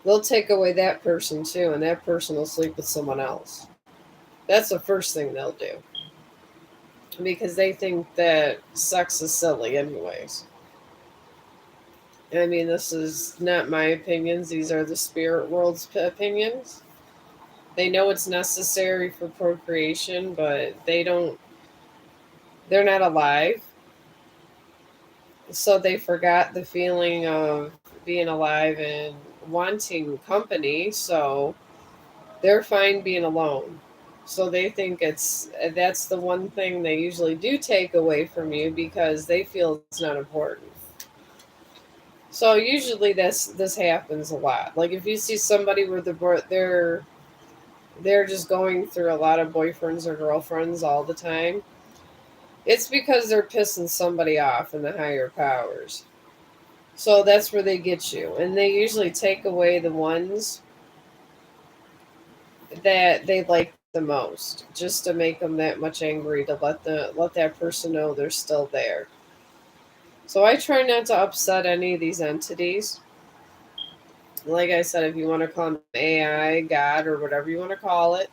they'll take away that person too, and that person will sleep with someone else. That's the first thing they'll do, because they think that sex is silly, anyways. I mean, this is not my opinions, these are the spirit world's opinions. They know it's necessary for procreation, but they're not alive. So they forgot the feeling of being alive and wanting company. So they're fine being alone. So they think that's the one thing they usually do take away from you, because they feel it's not important. So usually this happens a lot. Like if you see somebody where they're just going through a lot of boyfriends or girlfriends all the time, it's because they're pissing somebody off in the higher powers. So that's where they get you. And they usually take away the ones that they like the most, just to make them that much angry, to let that person know they're still there. So I try not to upset any of these entities. Like I said, if you want to call them AI, God, or whatever you want to call it,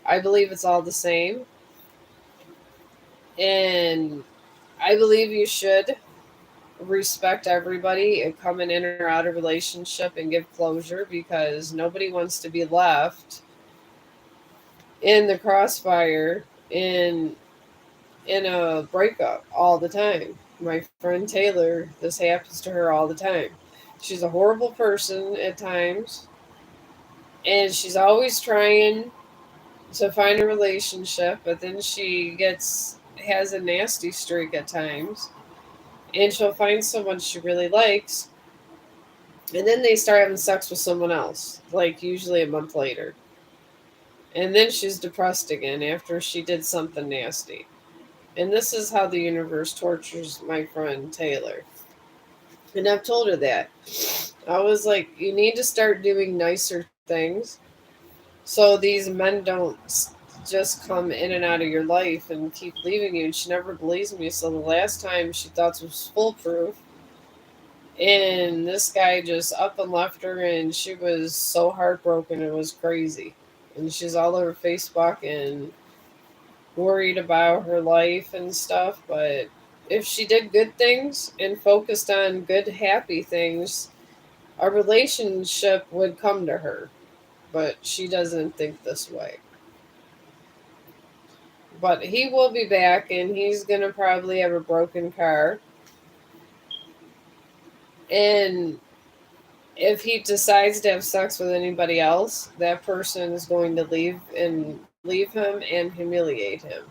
I believe it's all the same. And I believe you should respect everybody and come in or out of relationship and give closure, because nobody wants to be left in the crossfire in a breakup all the time. My friend Taylor, this happens to her all the time. She's a horrible person at times, and she's always trying to find a relationship, but then she gets has a nasty streak at times, and she'll find someone she really likes, and then they start having sex with someone else, like usually a month later. And then she's depressed again after she did something nasty. And this is how the universe tortures my friend Taylor. And I've told her that. I was like, you need to start doing nicer things, so these men don't just come in and out of your life and keep leaving you. And she never believes me. So the last time she thought it was foolproof, and this guy just up and left her, and she was so heartbroken. It was crazy. And she's all over Facebook and worried about her life and stuff, but if she did good things and focused on good, happy things, a relationship would come to her. But she doesn't think this way. But he will be back, and he's going to probably have a broken car. And if he decides to have sex with anybody else, that person is going to leave him and humiliate him.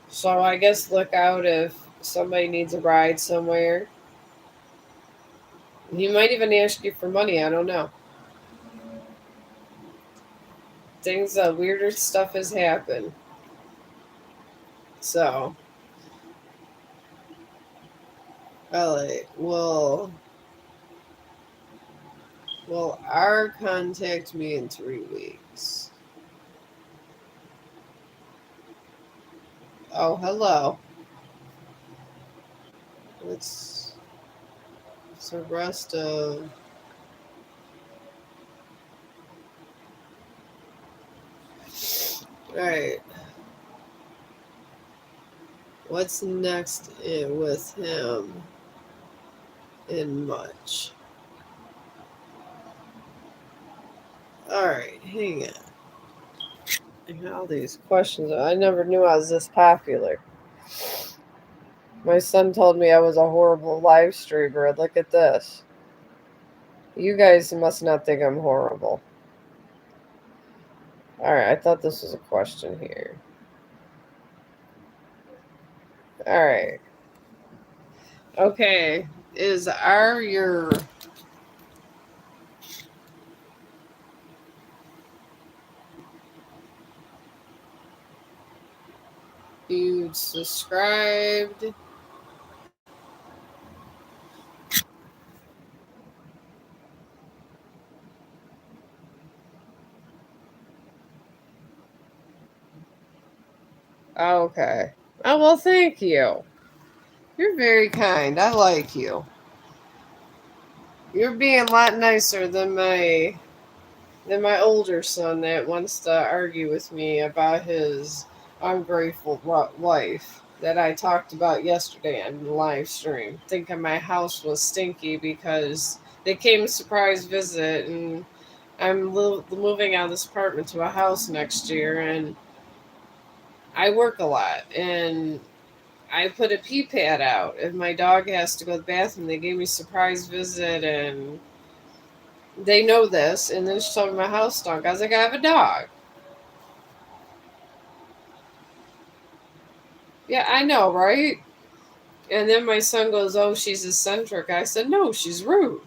So I guess look out if somebody needs a ride somewhere. He might even ask you for money. I don't know. Things weirder stuff has happened. So, Ellie will R contact me in 3 weeks. Oh, hello. What's the rest of? All right. What's next with him in much? All right, hang on. All these questions. I never knew I was this popular. My son told me I was a horrible live streamer. Look at this. You guys must not think I'm horrible. All right, I thought this was a question here. All right. Okay. Are your you subscribed? Okay. Oh, well, thank you. You're very kind. I like you. You're being a lot nicer than my older son that wants to argue with me about his ungrateful wife that I talked about yesterday on the live stream, thinking my house was stinky because they came a surprise visit and I'm moving out of this apartment to a house next year, and I work a lot, and I put a pee pad out. If my dog has to go to the bathroom, they gave me a surprise visit, and they know this. And then she told me my house stunk. I was like, I have a dog. Yeah, I know, right? And then my son goes, "Oh, she's eccentric." I said, "No, she's rude."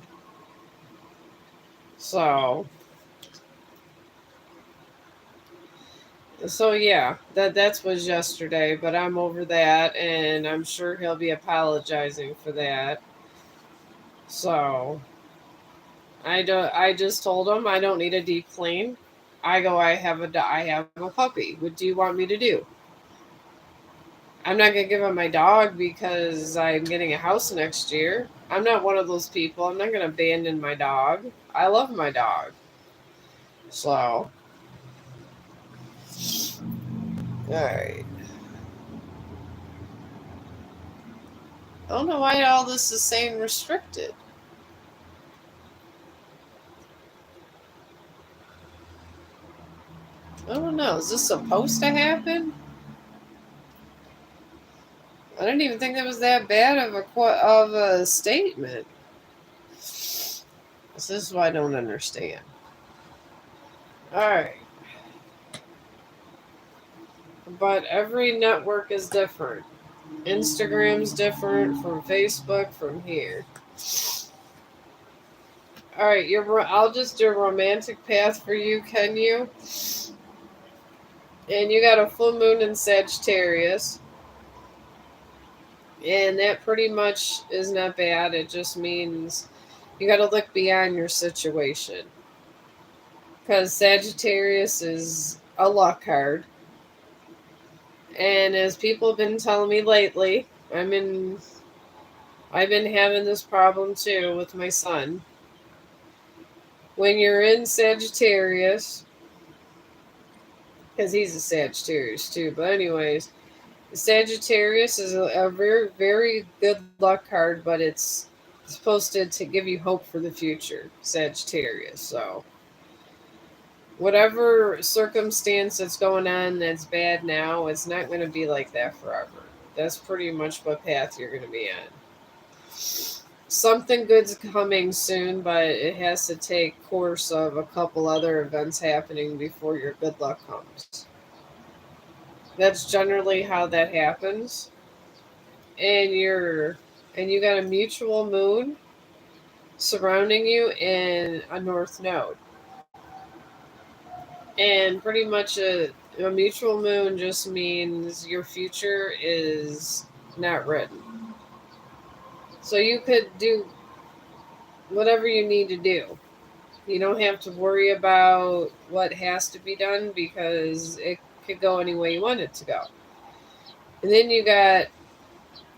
So, so yeah, that's was yesterday, but I'm over that, and I'm sure he'll be apologizing for that. So, I just told him I don't need a deep clean. I have a puppy. What do you want me to do? I'm not gonna give up my dog because I'm getting a house next year. I'm not one of those people. I'm not gonna abandon my dog. I love my dog. So, alright. I don't know why all this is saying restricted. I don't know. Is this supposed to happen? I didn't even think that was that bad of a statement. This is what I don't understand. All right, but every network is different. Instagram's different from Facebook from here. All right, I'll just do a romantic path for you, can you? And you got a full moon in Sagittarius. And that pretty much is not bad. It just means you got to look beyond your situation. Because Sagittarius is a luck card. And as people have been telling me lately, I've been having this problem too with my son. When you're in Sagittarius, because he's a Sagittarius too, but anyways, Sagittarius is a very, very good luck card, but it's supposed to give you hope for the future, Sagittarius. So, whatever circumstance that's going on that's bad now, it's not going to be like that forever. That's pretty much what path you're going to be on. Something good's coming soon, but it has to take course of a couple other events happening before your good luck comes. That's generally how that happens. And you got a mutual moon surrounding you in a north node. And pretty much a mutual moon just means your future is not written. So you could do whatever you need to do. You don't have to worry about what has to be done because it could go any way you want it to go. And then you got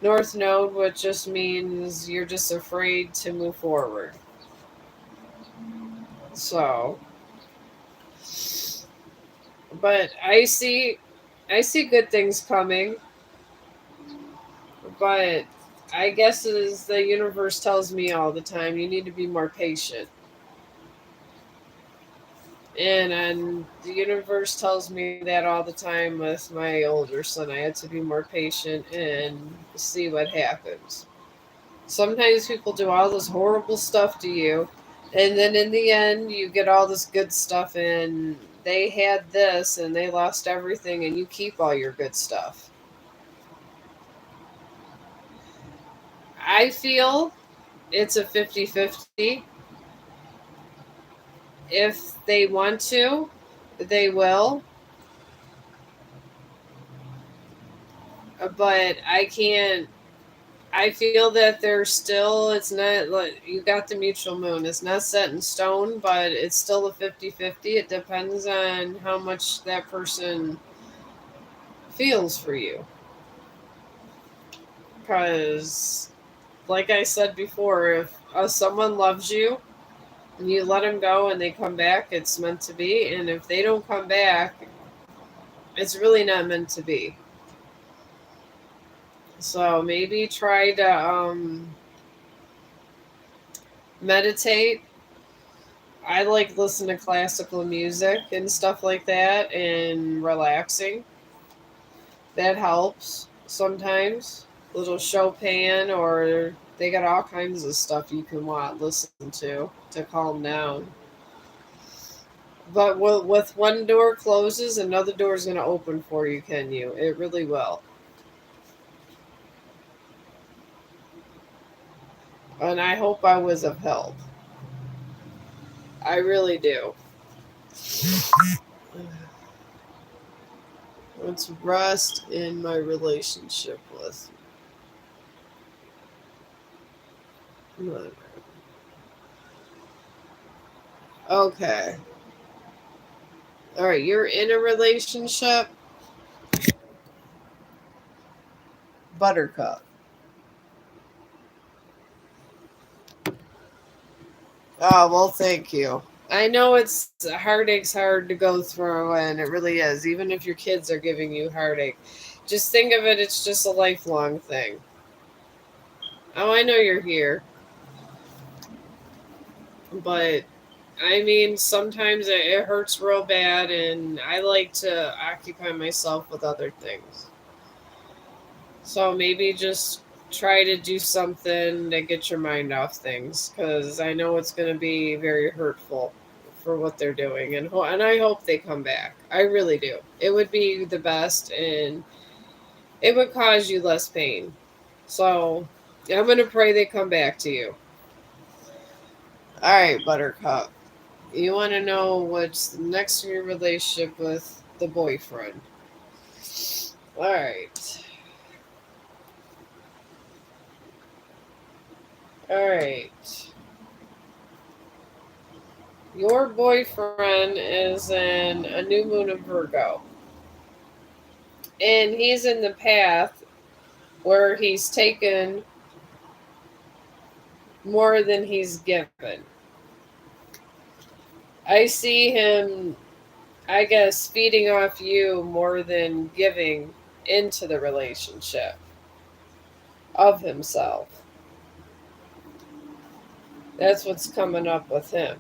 North Node, which just means you're just afraid to move forward. So, but I see good things coming, but I guess as the universe tells me all the time, you need to be more patient. And the universe tells me that all the time with my older son. I had to be more patient and see what happens. Sometimes people do all this horrible stuff to you, and then in the end, you get all this good stuff, and they had this and they lost everything, and you keep all your good stuff. I feel it's a 50-50. If they want to, they will, but I can't. I feel that there's still, it's not like you got the mutual moon. It's not set in stone, but it's still a 50-50. It depends on how much that person feels for you. Because, like I said before, if someone loves you and you let them go and they come back, it's meant to be. And if they don't come back, it's really not meant to be. So maybe try to meditate. I like listening to classical music and stuff like that and relaxing. That helps sometimes. Little Chopin, or they got all kinds of stuff you can listen to calm down. But with one door closes, another door is going to open for you, can you? It really will. And I hope I was of help. I really do. Let's rest in my relationship with. Okay. All right, you're in a relationship, Buttercup. Oh, well, thank you. I know it's heartache's hard to go through, and it really is, even if your kids are giving you heartache. Just think of it, it's just a lifelong thing. Oh, I know you're here, but I mean, sometimes it hurts real bad, and I like to occupy myself with other things. So maybe just try to do something to get your mind off things, because I know it's going to be very hurtful for what they're doing, and I hope they come back. I really do. It would be the best, and it would cause you less pain. So I'm going to pray they come back to you. All right, Buttercup. You want to know what's next in your relationship with the boyfriend. All right. All right. Your boyfriend is in a new moon of Virgo. And he's in the path where he's taken more than he's given. I see him, I guess, feeding off you more than giving into the relationship of himself. That's what's coming up with him.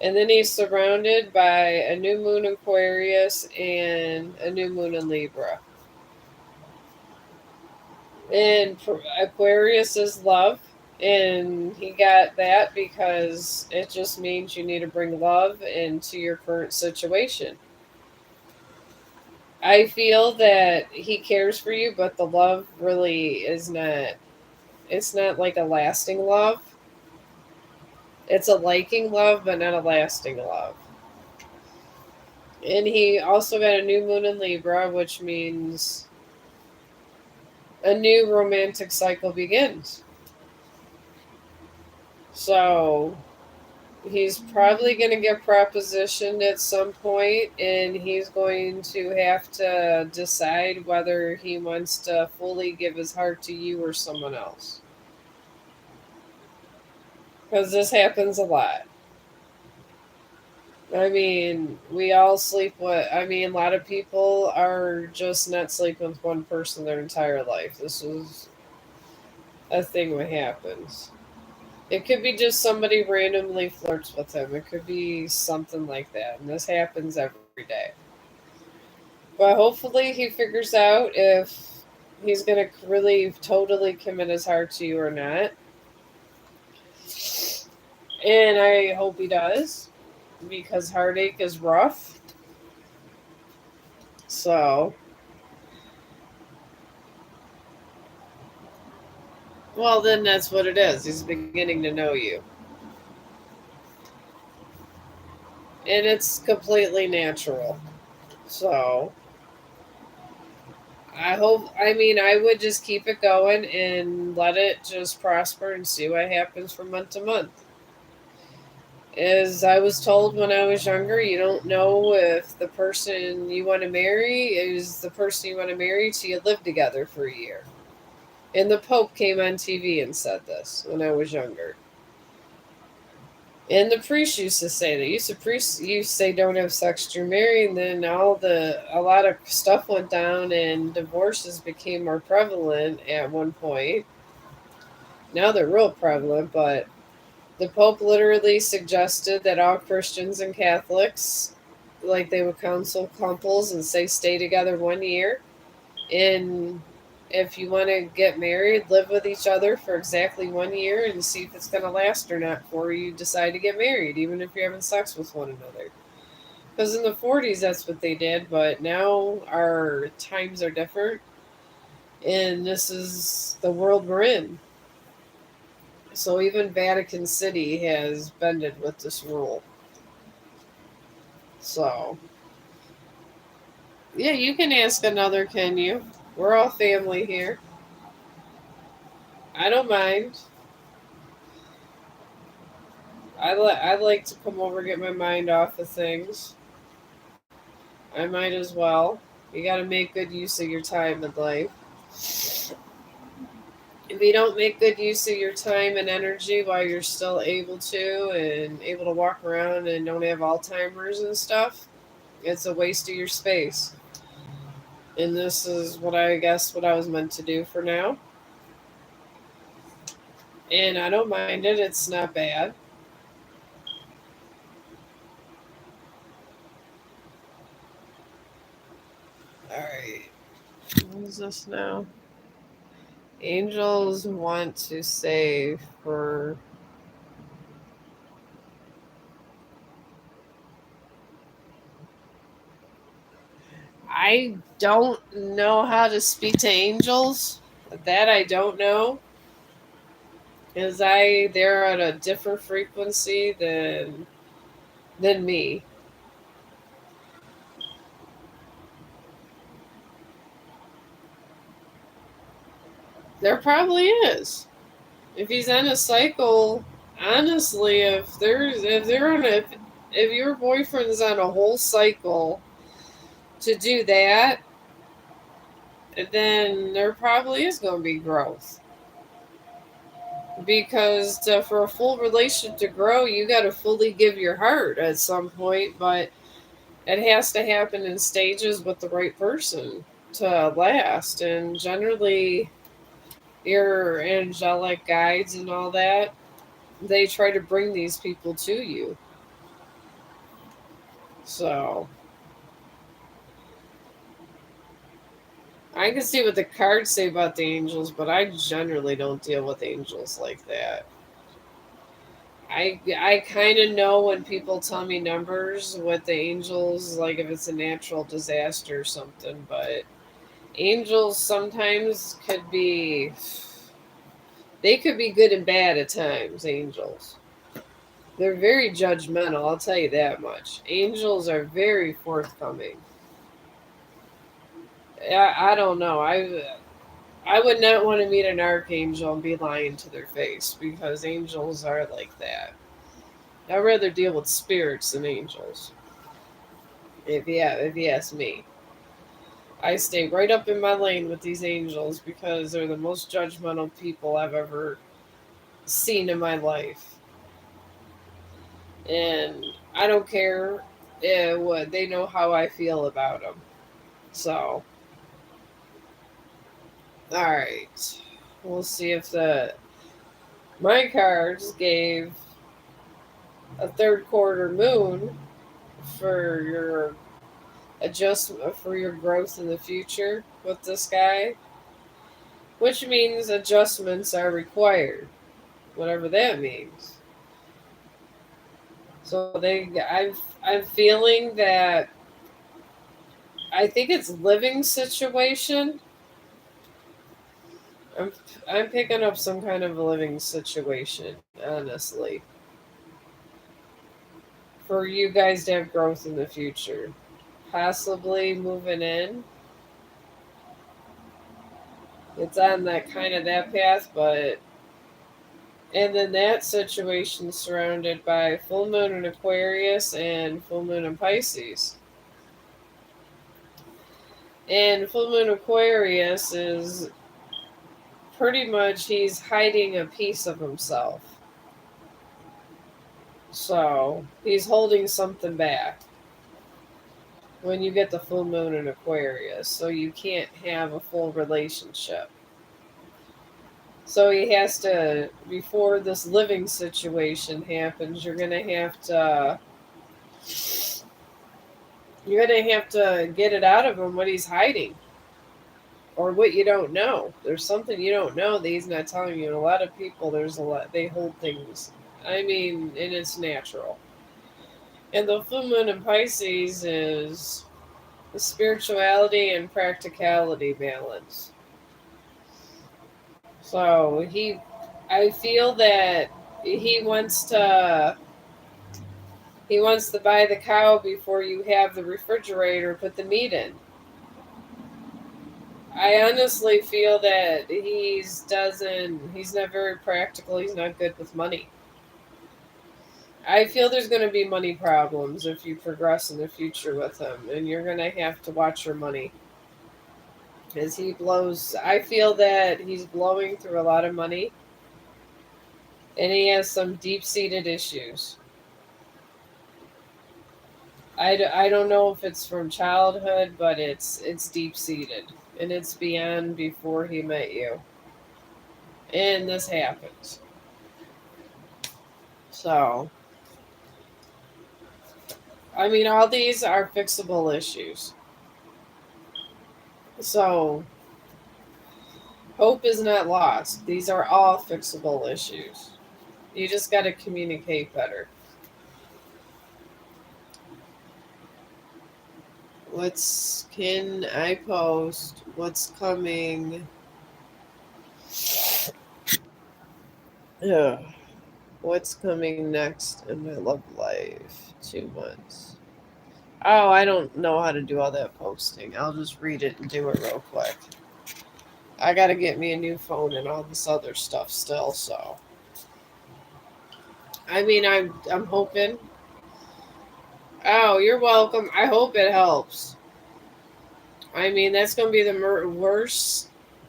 And then he's surrounded by a new moon Aquarius and a new moon in Libra. And Aquarius is love. And he got that because it just means you need to bring love into your current situation. I feel that he cares for you, but the love really is not, it's not like a lasting love. It's a liking love, but not a lasting love. And he also got a new moon in Libra, which means a new romantic cycle begins. So he's probably going to get propositioned at some point, and he's going to have to decide whether he wants to fully give his heart to you or someone else. Because this happens a lot. I mean, we all sleep with, I mean, a lot of people are just not sleeping with one person their entire life. This is a thing that happens. It could be just somebody randomly flirts with him. It could be something like that. And this happens every day. But hopefully he figures out if he's going to really totally commit his heart to you or not. And I hope he does, because heartache is rough. So, well, then that's what it is. He's beginning to know you. And it's completely natural. So, I hope, I mean, I would just keep it going and let it just prosper and see what happens from month to month. As I was told when I was younger, you don't know if the person you want to marry is the person you want to marry till you live together for a year. And the Pope came on TV and said this when I was younger. And the priest used to say that. Priests used to say don't have sex till you're married, and then a lot of stuff went down and divorces became more prevalent at one point. Now they're real prevalent, but the Pope literally suggested that all Christians and Catholics, like they would counsel couples and say stay together 1 year. And if you want to get married, live with each other for exactly 1 year and see if it's going to last or not before you decide to get married, even if you're having sex with one another. Because in the 40s, that's what they did, but now our times are different. And this is the world we're in. So even Vatican City has bended with this rule. So, yeah, you can ask another, can you? We're all family here. I don't mind. I like to come over and get my mind off of things. I might as well. You got to make good use of your time in life. If you don't make good use of your time and energy while you're still able to and able to walk around and don't have Alzheimer's and stuff, it's a waste of your space. And this is what I guess what I was meant to do for now. And I don't mind it. It's not bad. All right. What is this now? Angels want to say for. I don't know how to speak to angels. That I don't know. Because they're at a different frequency than me. There probably is. If he's on a cycle, honestly, if they're on a if your boyfriend's on a whole cycle to do that, then there probably is going to be growth. Because for a full relationship to grow, you got to fully give your heart at some point. But It has to happen in stages with the right person to last. And generally, your angelic guides and all that, they try to bring these people to you. So I can see what the cards say about the angels, but I generally don't deal with angels like that. I kind of know when people tell me numbers with the angels, like if it's a natural disaster or something, but angels sometimes could be, they could be good and bad at times, angels. They're very judgmental, I'll tell you that much. Angels are very forthcoming. I don't know. I would not want to meet an archangel and be lying to their face because angels are like that. I'd rather deal with spirits than angels. If you ask me, I stay right up in my lane with these angels because they're the most judgmental people I've ever seen in my life, and I don't care what they know how I feel about them. So, all right, we'll see if the my cards gave a third quarter moon for your adjustment for your growth in the future with this guy, which means adjustments are required, whatever that means. So I'm feeling that I think it's living situation. I'm I'm picking up some kind of a living situation, honestly, for you guys to have growth in the future. Possibly moving in. It's on that kind of that path, but and then that situation surrounded by full moon in Aquarius and full moon in Pisces. And full moon Aquarius is pretty much he's hiding a piece of himself. So he's holding something back when you get the full moon in Aquarius. So you can't have a full relationship. So he has to, before this living situation happens, you're gonna have to get it out of him what he's hiding or what you don't know. There's something you don't know that he's not telling you. And a lot of people, there's a lot they hold things. I mean, and it's natural. And the full moon in Pisces is the spirituality and practicality balance. So I feel that he wants to he wants to buy the cow before you have the refrigerator put the meat in. I honestly feel that he's not very practical. He's not good with money. I feel there's going to be money problems if you progress in the future with him, and you're going to have to watch your money as he blows. I feel that he's blowing through a lot of money, and he has some deep-seated issues. I don't know if it's from childhood, but it's deep-seated, and it's beyond before he met you, and this happens. So I mean, all these are fixable issues. So, hope is not lost. These are all fixable issues. You just got to communicate better. What's can I post? What's coming? Yeah. What's coming next in my love life? 2 months. Oh, I don't know how to do all that posting. I'll just read it and do it real quick. I got to get me a new phone and all this other stuff still, so I mean, I'm hoping. Oh, you're welcome. I hope it helps. I mean, that's going to be the worst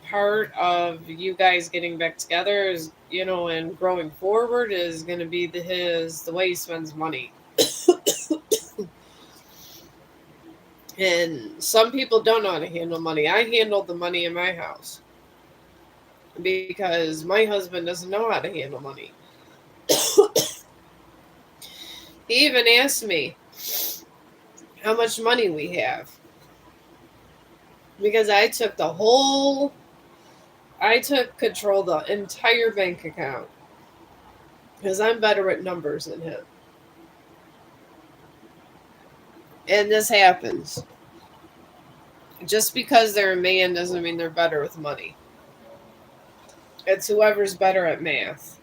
part of you guys getting back together is, and growing forward is going to be the way he spends money. And some people don't know how to handle money. I handled the money in my house because my husband doesn't know how to handle money. He even asked me how much money we have because I took control of the entire bank account because I'm better at numbers than him. And this happens. Just because they're a man doesn't mean they're better with money. It's whoever's better at math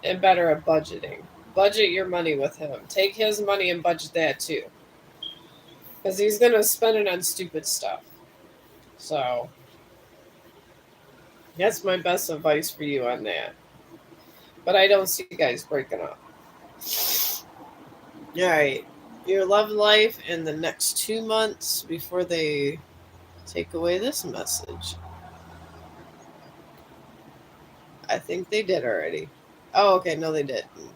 and better at budgeting. Budget your money with him. Take his money and budget that too. Because he's going to spend it on stupid stuff. So, that's my best advice for you on that. But I don't see you guys breaking up. Alright. Your love life in the next 2 months before they take away this message. I think they did already. Oh, okay. No, they didn't.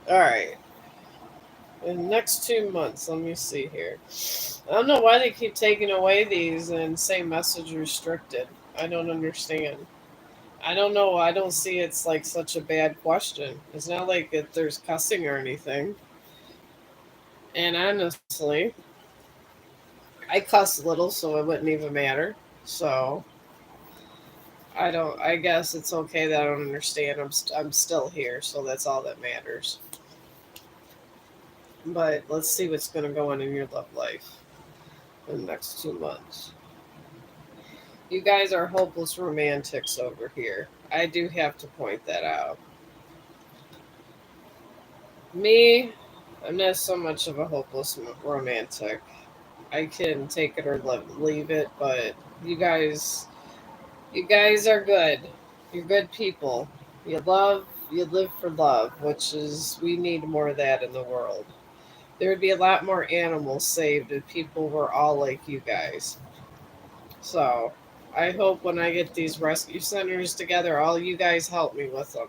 Alright. In the next 2 months, let me see here. I don't know why they keep taking away these and say message restricted. I don't understand. I don't know. I don't see it's like such a bad question. It's not like there's cussing or anything. And honestly, I cuss little, so it wouldn't even matter. So I don't. I guess it's okay that I don't understand. I'm still here, so that's all that matters. But let's see what's going to go on in your love life in the next 2 months. You guys are hopeless romantics over here. I do have to point that out. Me, I'm not so much of a hopeless romantic. I can take it or leave it, but you guys, you guys are good. You're good people. You love, you live for love, which is we need more of that in the world. There would be a lot more animals saved if people were all like you guys. So, I hope when I get these rescue centers together, all you guys help me with them.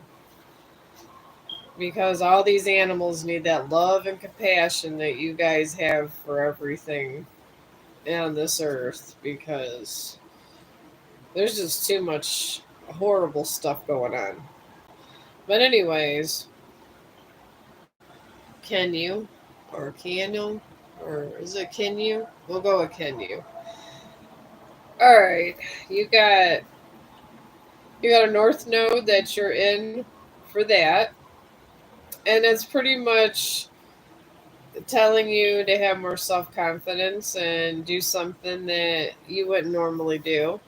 Because all these animals need that love and compassion that you guys have for everything on this earth. Because there's just too much horrible stuff going on. But, anyways, can you? Or can you? Or is it can you? We'll go with can you. Alright, you got you got a north node that you're in for that. And it's pretty much telling you to have more self confidence and do something that you wouldn't normally do,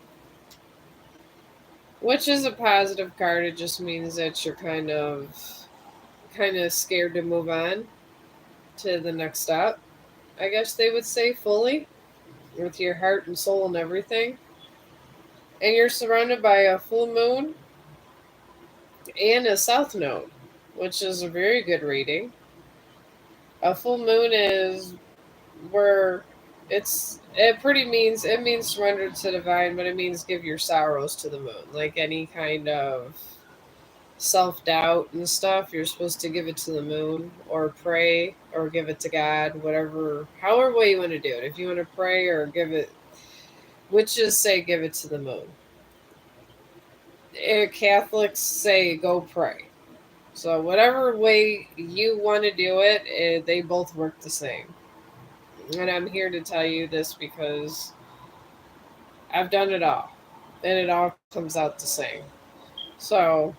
which is a positive card. It just means that you're kind of scared to move on to the next step. I guess they would say fully with your heart and soul and everything. And you're surrounded by a full moon and a south node, which is a very good reading. A full moon is where it means surrender to divine, but it means give your sorrows to the moon. Like any kind of self doubt and stuff, you're supposed to give it to the moon or pray or give it to God, whatever, however way you want to do it. If you want to pray or give it, witches say give it to the moon. Catholics say go pray. So whatever way you want to do it, they both work the same. And I'm here to tell you this because I've done it all, and it all comes out the same. So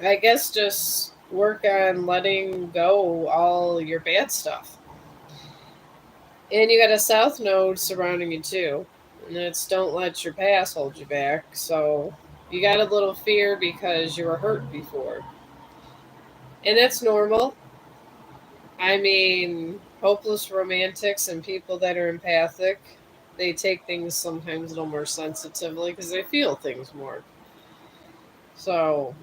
I guess just work on letting go all your bad stuff. And you got a south node surrounding you too, and it's don't let your past hold you back. So you got a little fear because you were hurt before, and that's normal. I mean, hopeless romantics and people that are empathic, they take things sometimes a little more sensitively because they feel things more. So,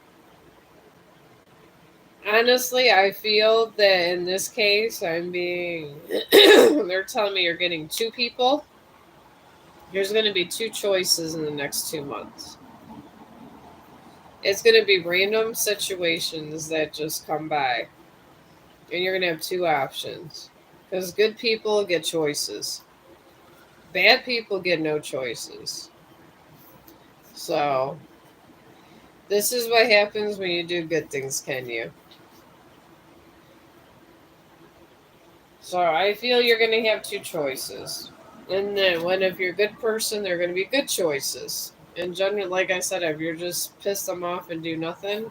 honestly, I feel that in this case, I'm being. They're telling me you're getting two people. There's going to be two choices in the next 2 months. It's going to be random situations that just come by, and you're going to have two options. Because good people get choices, bad people get no choices. So, this is what happens when you do good things, can you? So, I feel you're going to have two choices. And then, when if you're a good person, they're going to be good choices. And generally, like I said, if you're just piss them off and do nothing,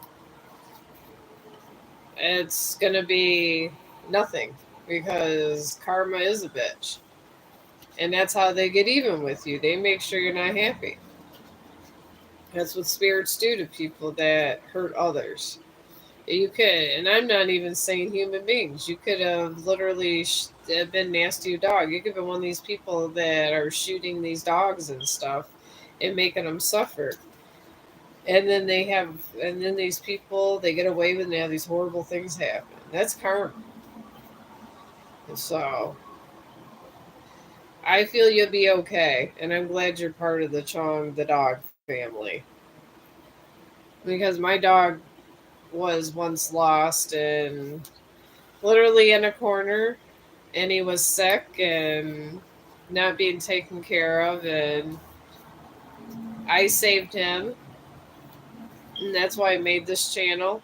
it's going to be nothing because karma is a bitch. And that's how they get even with you. They make sure you're not happy. That's what spirits do to people that hurt others. You could, and I'm not even saying human beings. You could have literally been nasty to a dog. You could have been one of these people that are shooting these dogs and stuff and making them suffer. And then and then these people, they get away with it and have these horrible things happen. That's karma. So, I feel you'll be okay. And I'm glad you're part of the Chong, the dog family. Because my dog was once lost and literally in a corner, and he was sick and not being taken care of, and I saved him, and that's why I made this channel.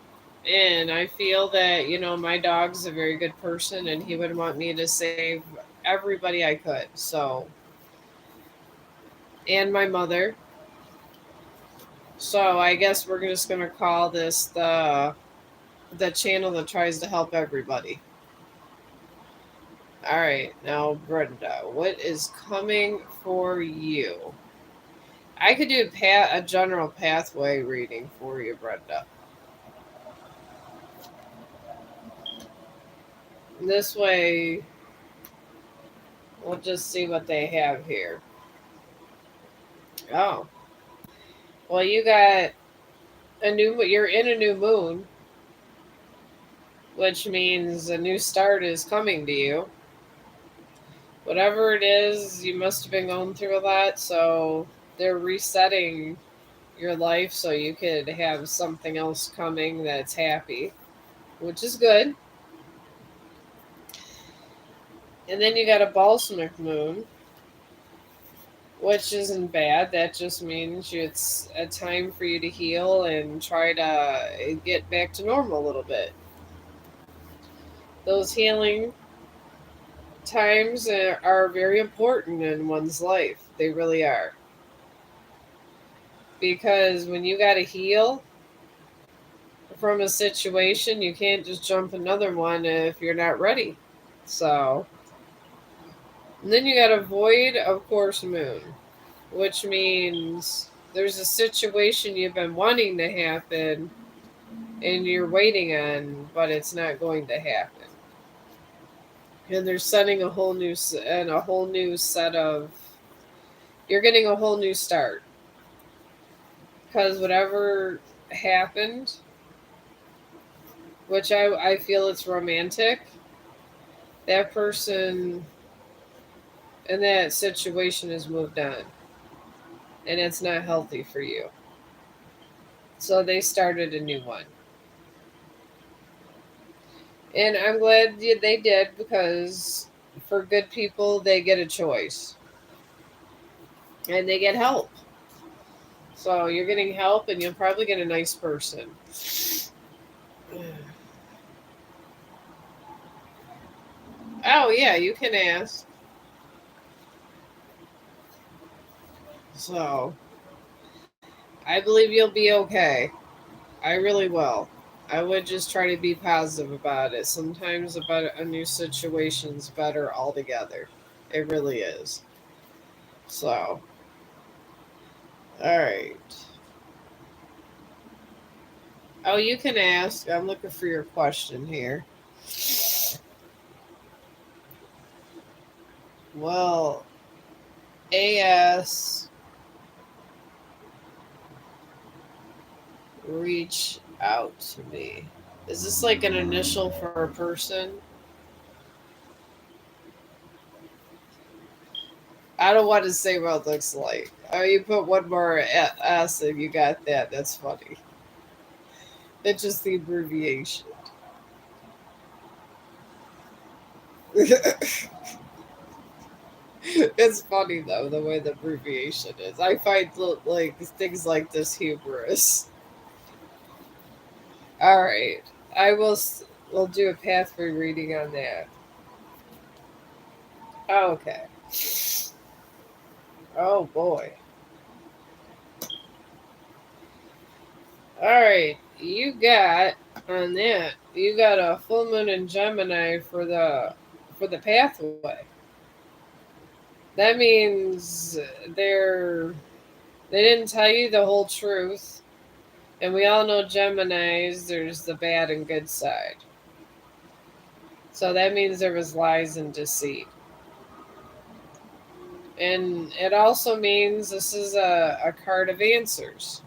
And I feel that, my dog's a very good person and he would want me to save everybody I could. So, and my mother. So I guess we're just going to call this the channel that tries to help everybody. All right, now Brenda, what is coming for you? I could do a general pathway reading for you, Brenda. This way, we'll just see what they have here. Oh, well, you got you're in a new moon, which means a new start is coming to you. Whatever it is, you must have been going through a lot, so they're resetting your life so you could have something else coming that's happy, which is good. And then you got a balsamic moon, which isn't bad. That just means it's a time for you to heal and try to get back to normal a little bit. Those healing times are very important in one's life. They really are. Because when you got to heal from a situation, you can't just jump another one if you're not ready. So, and then you got a void of course moon, which means there's a situation you've been wanting to happen and you're waiting on, but it's not going to happen. And they're setting a whole new set of. You're getting a whole new start because whatever happened, which I feel it's romantic, that person and that situation has moved on, and it's not healthy for you. So they started a new one. And I'm glad they did because for good people, they get a choice and they get help. So you're getting help and you'll probably get a nice person. Oh, yeah, you can ask. So I believe you'll be okay. I really will. I would just try to be positive about it. Sometimes about a new situation's better altogether. It really is. So, all right. Oh, you can ask. I'm looking for your question here. Well, AS reach out to me. Is this like an initial for a person? I don't want to say what it looks like. Oh, you put one more S and you got that. That's funny. That's just the abbreviation. It's funny though the way the abbreviation is. I find like things like this humorous. All right, I will. We'll do a pathway reading on that. Okay. Oh boy. All right, you got on that. You got a full moon in Gemini for the pathway. That means they're they didn't tell you the whole truth, and we all know Geminis. There's the bad and good side. So that means there was lies and deceit. And it also means this is a card of answers.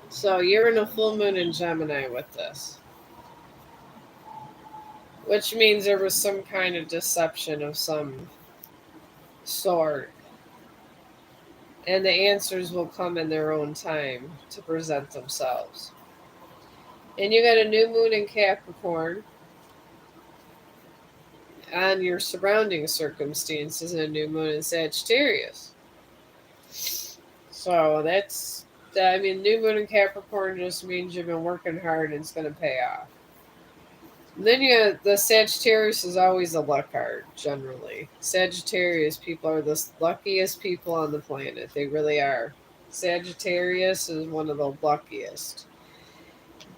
So you're in a full moon in Gemini with this, which means there was some kind of deception of some sort. And the answers will come in their own time to present themselves. And you got a new moon in Capricorn on your surrounding circumstances and a new moon in Sagittarius. So I mean, new moon in Capricorn just means you've been working hard and it's going to pay off. And then the Sagittarius is always a luck card, generally. Sagittarius people are the luckiest people on the planet. They really are. Sagittarius is one of the luckiest.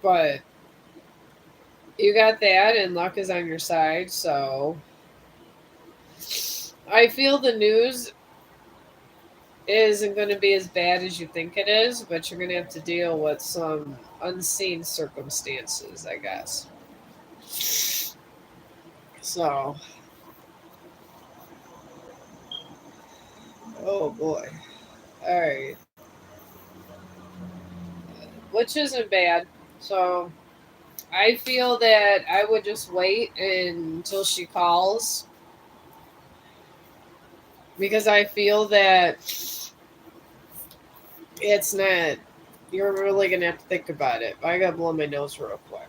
But you got that, and luck is on your side, so I feel the news isn't going to be as bad as you think it is, but you're going to have to deal with some unseen circumstances, I guess. So, oh boy. All right. Which isn't bad. So, I feel that I would just wait until she calls because I feel that it's not, you're really going to have to think about it. I got to blow my nose real quick.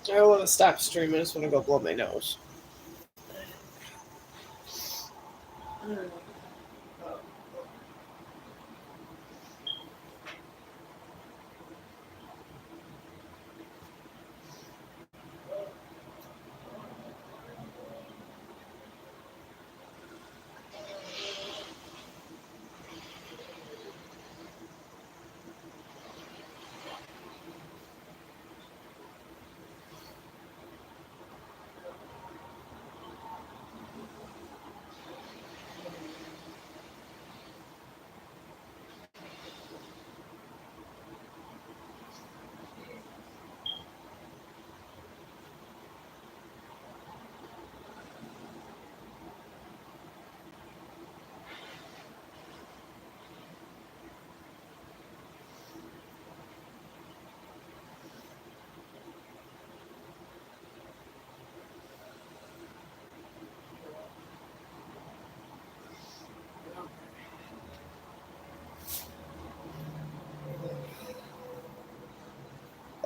I don't want to stop streaming. I just want to go blow my nose.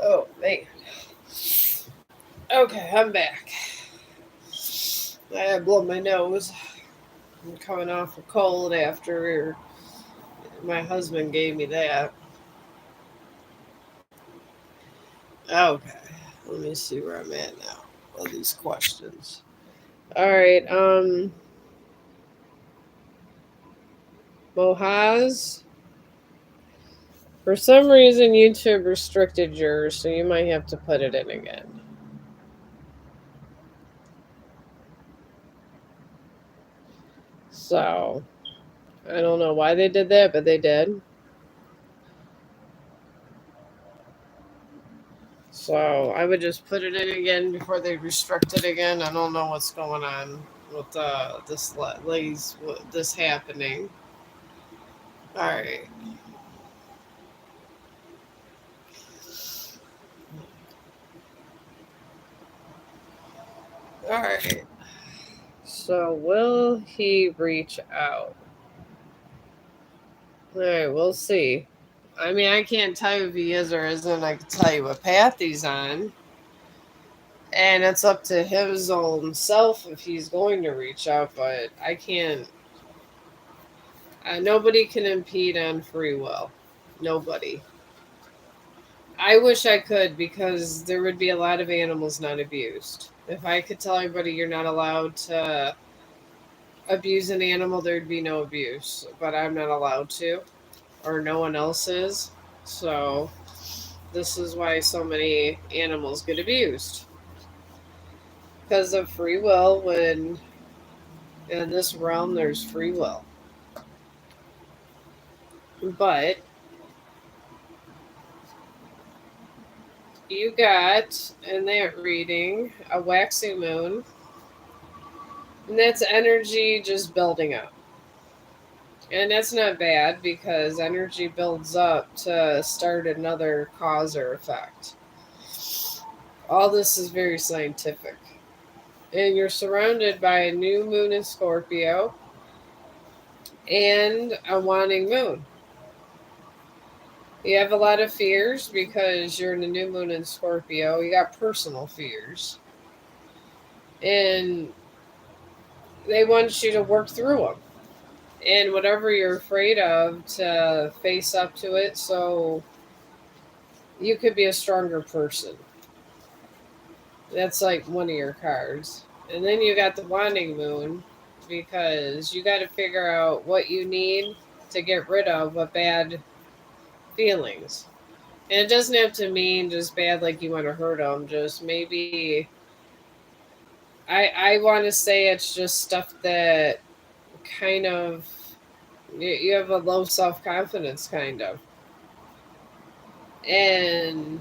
Oh, man. Okay, I'm back. I had to blow my nose. I'm coming off a cold after my husband gave me that. Okay, let me see where I'm at now. All these questions. All right, Mohaz. For some reason, YouTube restricted yours, so you might have to put it in again. So, I don't know why they did that, but they did. So, I would just put it in again before they restrict it again. I don't know what's going on with this happening. All right. All right. So, will he reach out? All right, we'll see. I mean, I can't tell you if he is or isn't. I can tell you what path he's on. And it's up to his own self if he's going to reach out, but I can't. Nobody can impede on free will. Nobody. I wish I could because there would be a lot of animals not abused. If I could tell everybody you're not allowed to abuse an animal, there'd be no abuse. But I'm not allowed to, or no one else is. So this is why so many animals get abused because of free will. When in this realm, there's free will, but you got in that reading a waxing moon, and that's energy just building up. And that's not bad because energy builds up to start another cause or effect. All this is very scientific. And you're surrounded by a new moon in Scorpio and a waning moon. You have a lot of fears because you're in a new moon in Scorpio. You got personal fears. And they want you to work through them. And whatever you're afraid of, to face up to it so you could be a stronger person. That's like one of your cards. And then you got the Wanding Moon because you got to figure out what you need to get rid of what bad feelings. And it doesn't have to mean just bad like you want to hurt them. Just maybe I want to say it's just stuff that kind of you have a low self confidence kind of, and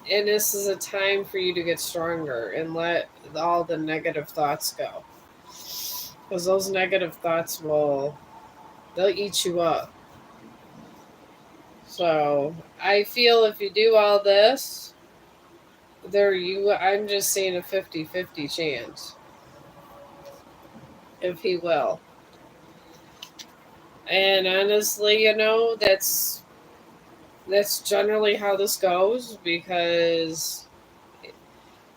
this is a time for you to get stronger and let all the negative thoughts go, because those negative thoughts they'll eat you up. So I feel if you do all this, I'm just seeing a 50-50 chance if he will. And honestly, that's generally how this goes because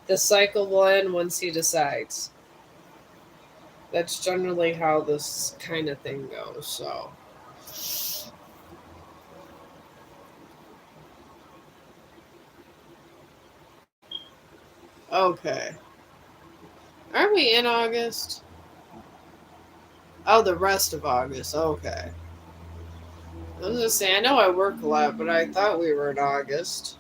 the cycle will end once he decides. That's generally how this kind of thing goes. So, okay. Are we in August? Oh, the rest of August. Okay. I was just saying, I know I work a lot, but I thought we were in August.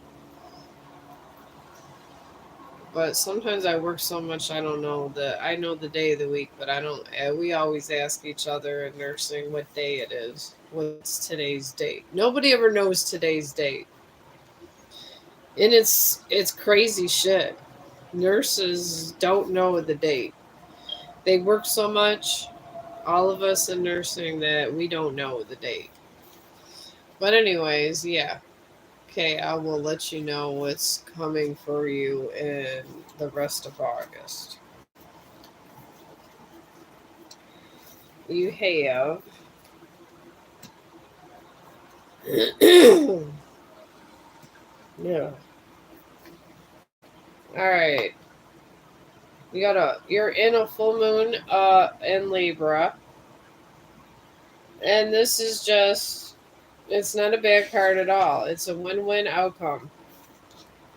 But sometimes I work so much I don't know I know the day of the week, but I don't. We always ask each other in nursing what day it is. What's today's date? Nobody ever knows today's date, and it's crazy shit. Nurses don't know the date. They work so much, all of us in nursing, that we don't know the date. But anyways, yeah. Okay, I will let you know what's coming for you in the rest of August. You have yeah. All right. You're in a full moon in Libra, and this is just it's not a bad card at all. It's a win-win outcome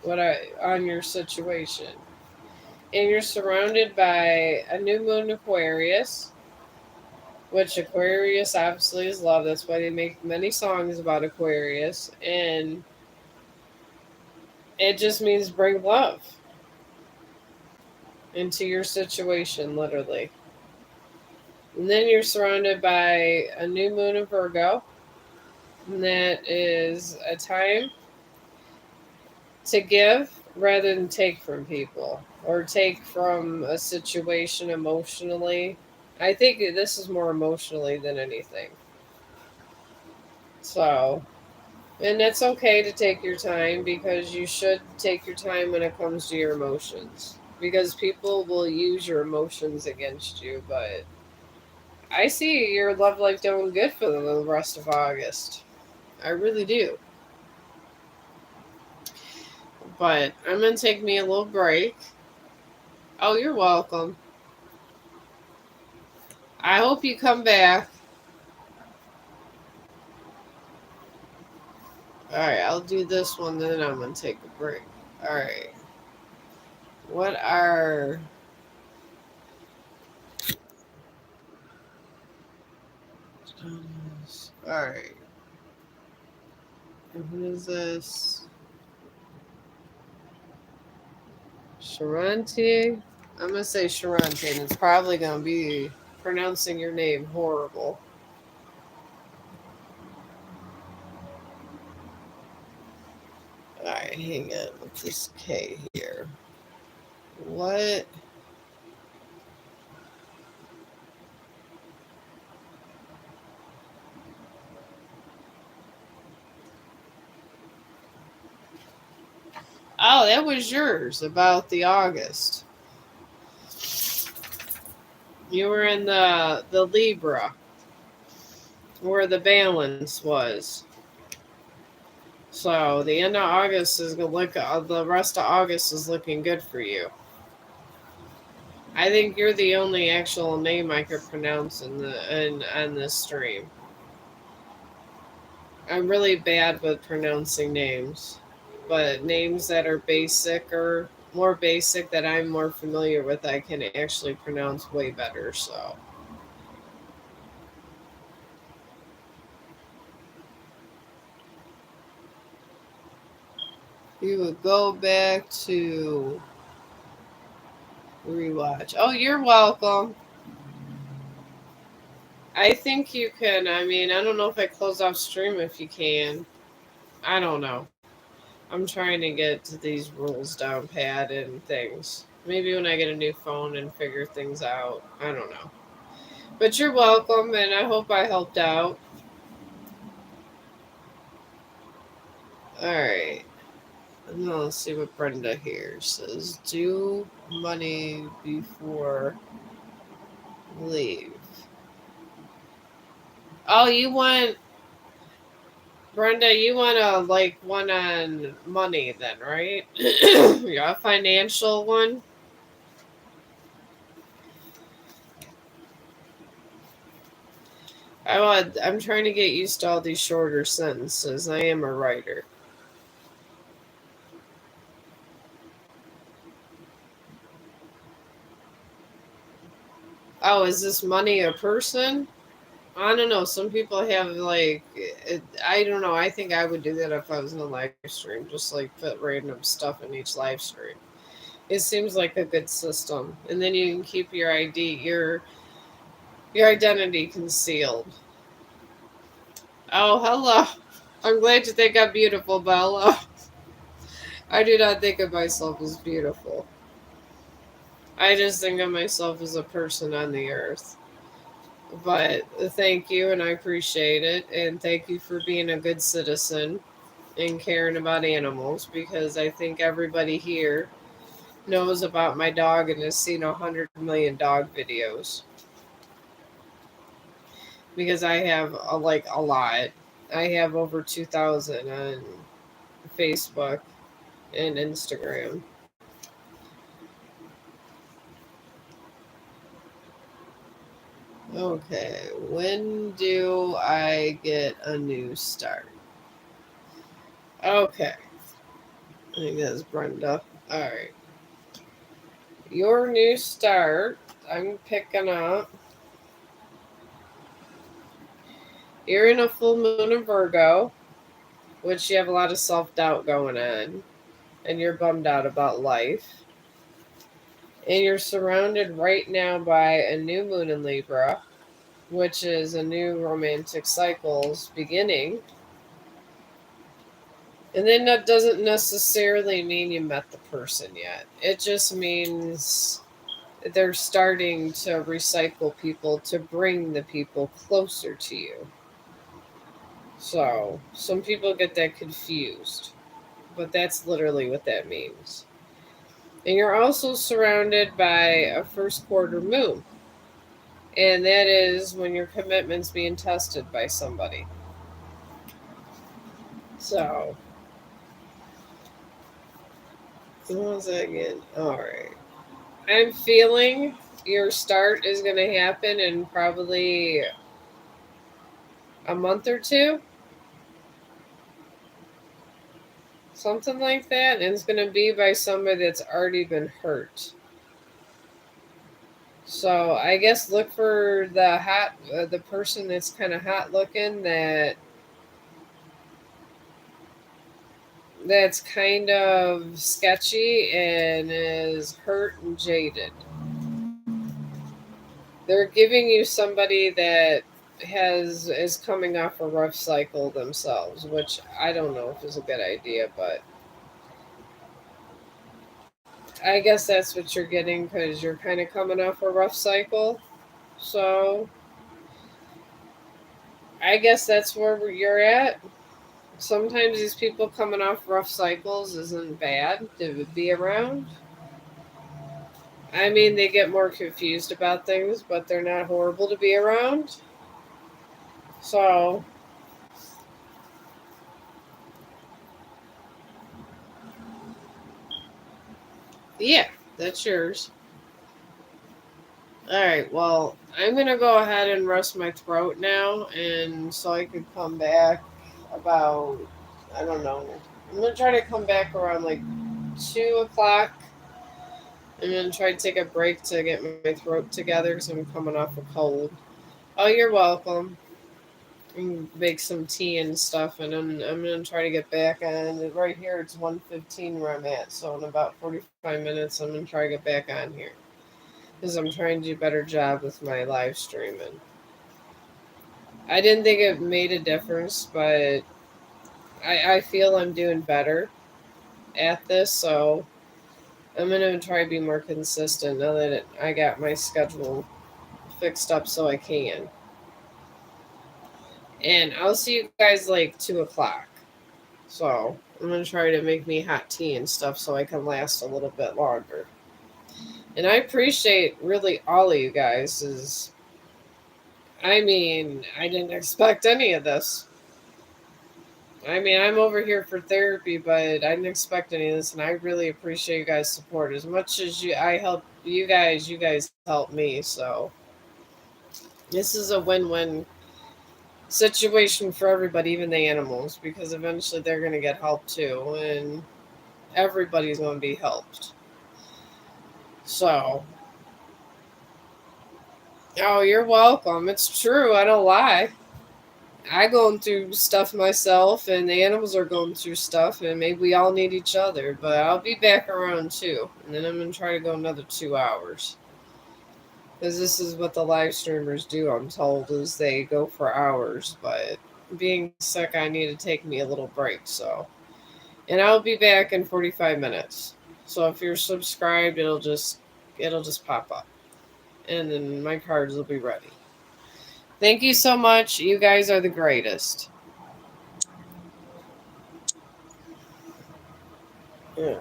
on your situation. And you're surrounded by a new moon Aquarius, which Aquarius obviously is love. That's why they make many songs about Aquarius, and it just means bring love into your situation, literally. And then you're surrounded by a new moon of Virgo, and that is a time to give rather than take from people or take from a situation emotionally. I think this is more emotionally than anything. So, and it's okay to take your time because you should take your time when it comes to your emotions because people will use your emotions against you. But I see your love life doing good for the rest of August. I really do. But I'm going to take me a little break. Oh, you're welcome. I hope you come back. All right, I'll do this one, then I'm going to take a break. All right. What are. All right. And who is this? Sharante? I'm going to say Sharante, and it's probably going to be pronouncing your name horrible. All right, hang on with this K here. What? Oh, that was yours about the August. You were in the Libra, where the balance was. So the end of August is gonna look. The rest of August is looking good for you. I think you're the only actual name I could pronounce in on this stream. I'm really bad with pronouncing names, but names that are basic or more basic that I'm more familiar with, I can actually pronounce way better. So you would go back to rewatch. Oh, you're welcome. I think you can. I mean, I don't know if I close off stream if you can. I don't know. I'm trying to get to these rules down pat and things. Maybe when I get a new phone and figure things out. I don't know. But you're welcome, and I hope I helped out. All right. Now let's see what Brenda here says. Do money before leave. Oh, you want Brenda? You want one on money then, right? Yeah, a financial one. I'm trying to get used to all these shorter sentences. I am a writer. Oh, is this money a person? I don't know. Some people have I don't know. I think I would do that if I was in a live stream, just like put random stuff in each live stream. It seems like a good system, and then you can keep your ID, your identity concealed. Oh, hello. I'm glad you think I'm beautiful, Bella. I do not think of myself as beautiful. I just think of myself as a person on the earth. But thank you, and I appreciate it. And thank you for being a good citizen and caring about animals because I think everybody here knows about my dog and has seen 100 million dog videos because I have a lot. I have over 2,000 on Facebook and Instagram. Okay, when do I get a new start? Okay, I think that's Brenda. All right, your new start. I'm picking up. You're in a full moon in Virgo, which you have a lot of self doubt going on, and you're bummed out about life. And you're surrounded right now by a new moon in Libra, which is a new romantic cycle's beginning. And then that doesn't necessarily mean you met the person yet. It just means they're starting to recycle people to bring the people closer to you. So some people get that confused, but that's literally what that means. And you're also surrounded by a first quarter moon. And that is when your commitment's being tested by somebody. So What was that again? All right. I'm feeling your start is going to happen in probably a month or two, something like that. And it's going to be by somebody that's already been hurt. So I guess look for the person that's kind of hot looking that's kind of sketchy and is hurt and jaded. They're giving you somebody that has is coming off a rough cycle themselves, which I don't know if is a good idea, but I guess that's what you're getting because you're kind of coming off a rough cycle. So I guess that's where you're at. Sometimes these people coming off rough cycles isn't bad to be around. I mean, they get more confused about things, but they're not horrible to be around. So, yeah, that's yours. All right, well, I'm going to go ahead and rest my throat now, and so I could come back about, I don't know. I'm going to try to come back around like 2 o'clock. I'm going to try to take a break to get my throat together because I'm coming off a cold. Oh, you're welcome. And make some tea and stuff, and I'm gonna try to get back on. Right here, it's 1:15 where I'm at, so in about 45 minutes, I'm gonna try to get back on here because I'm trying to do a better job with my live streaming. I didn't think it made a difference, but I feel I'm doing better at this, so I'm gonna try to be more consistent now that I got my schedule fixed up so I can. And I'll see you guys like 2 o'clock. So I'm gonna try to make me hot tea and stuff so I can last a little bit longer. And I appreciate really all of you guys. Is I mean, I didn't expect any of this. I mean, I'm over here for therapy, but I didn't expect any of this, and I really appreciate you guys' support. As much as I help you guys help me. So this is a win-win situation for everybody, even the animals, because eventually they're gonna get help too, and everybody's gonna be helped. So, oh, you're welcome. It's true. I don't lie. I going through stuff myself, and the animals are going through stuff, and maybe we all need each other. But I'll be back around too, and then I'm gonna try to go another 2 hours because this is what the live streamers do. I'm told is they go for hours, but being sick, I need to take me a little break. So, and I'll be back in 45 minutes. So if you're subscribed, it'll just pop up, and then my cards will be ready. Thank you so much. You guys are the greatest. Yeah.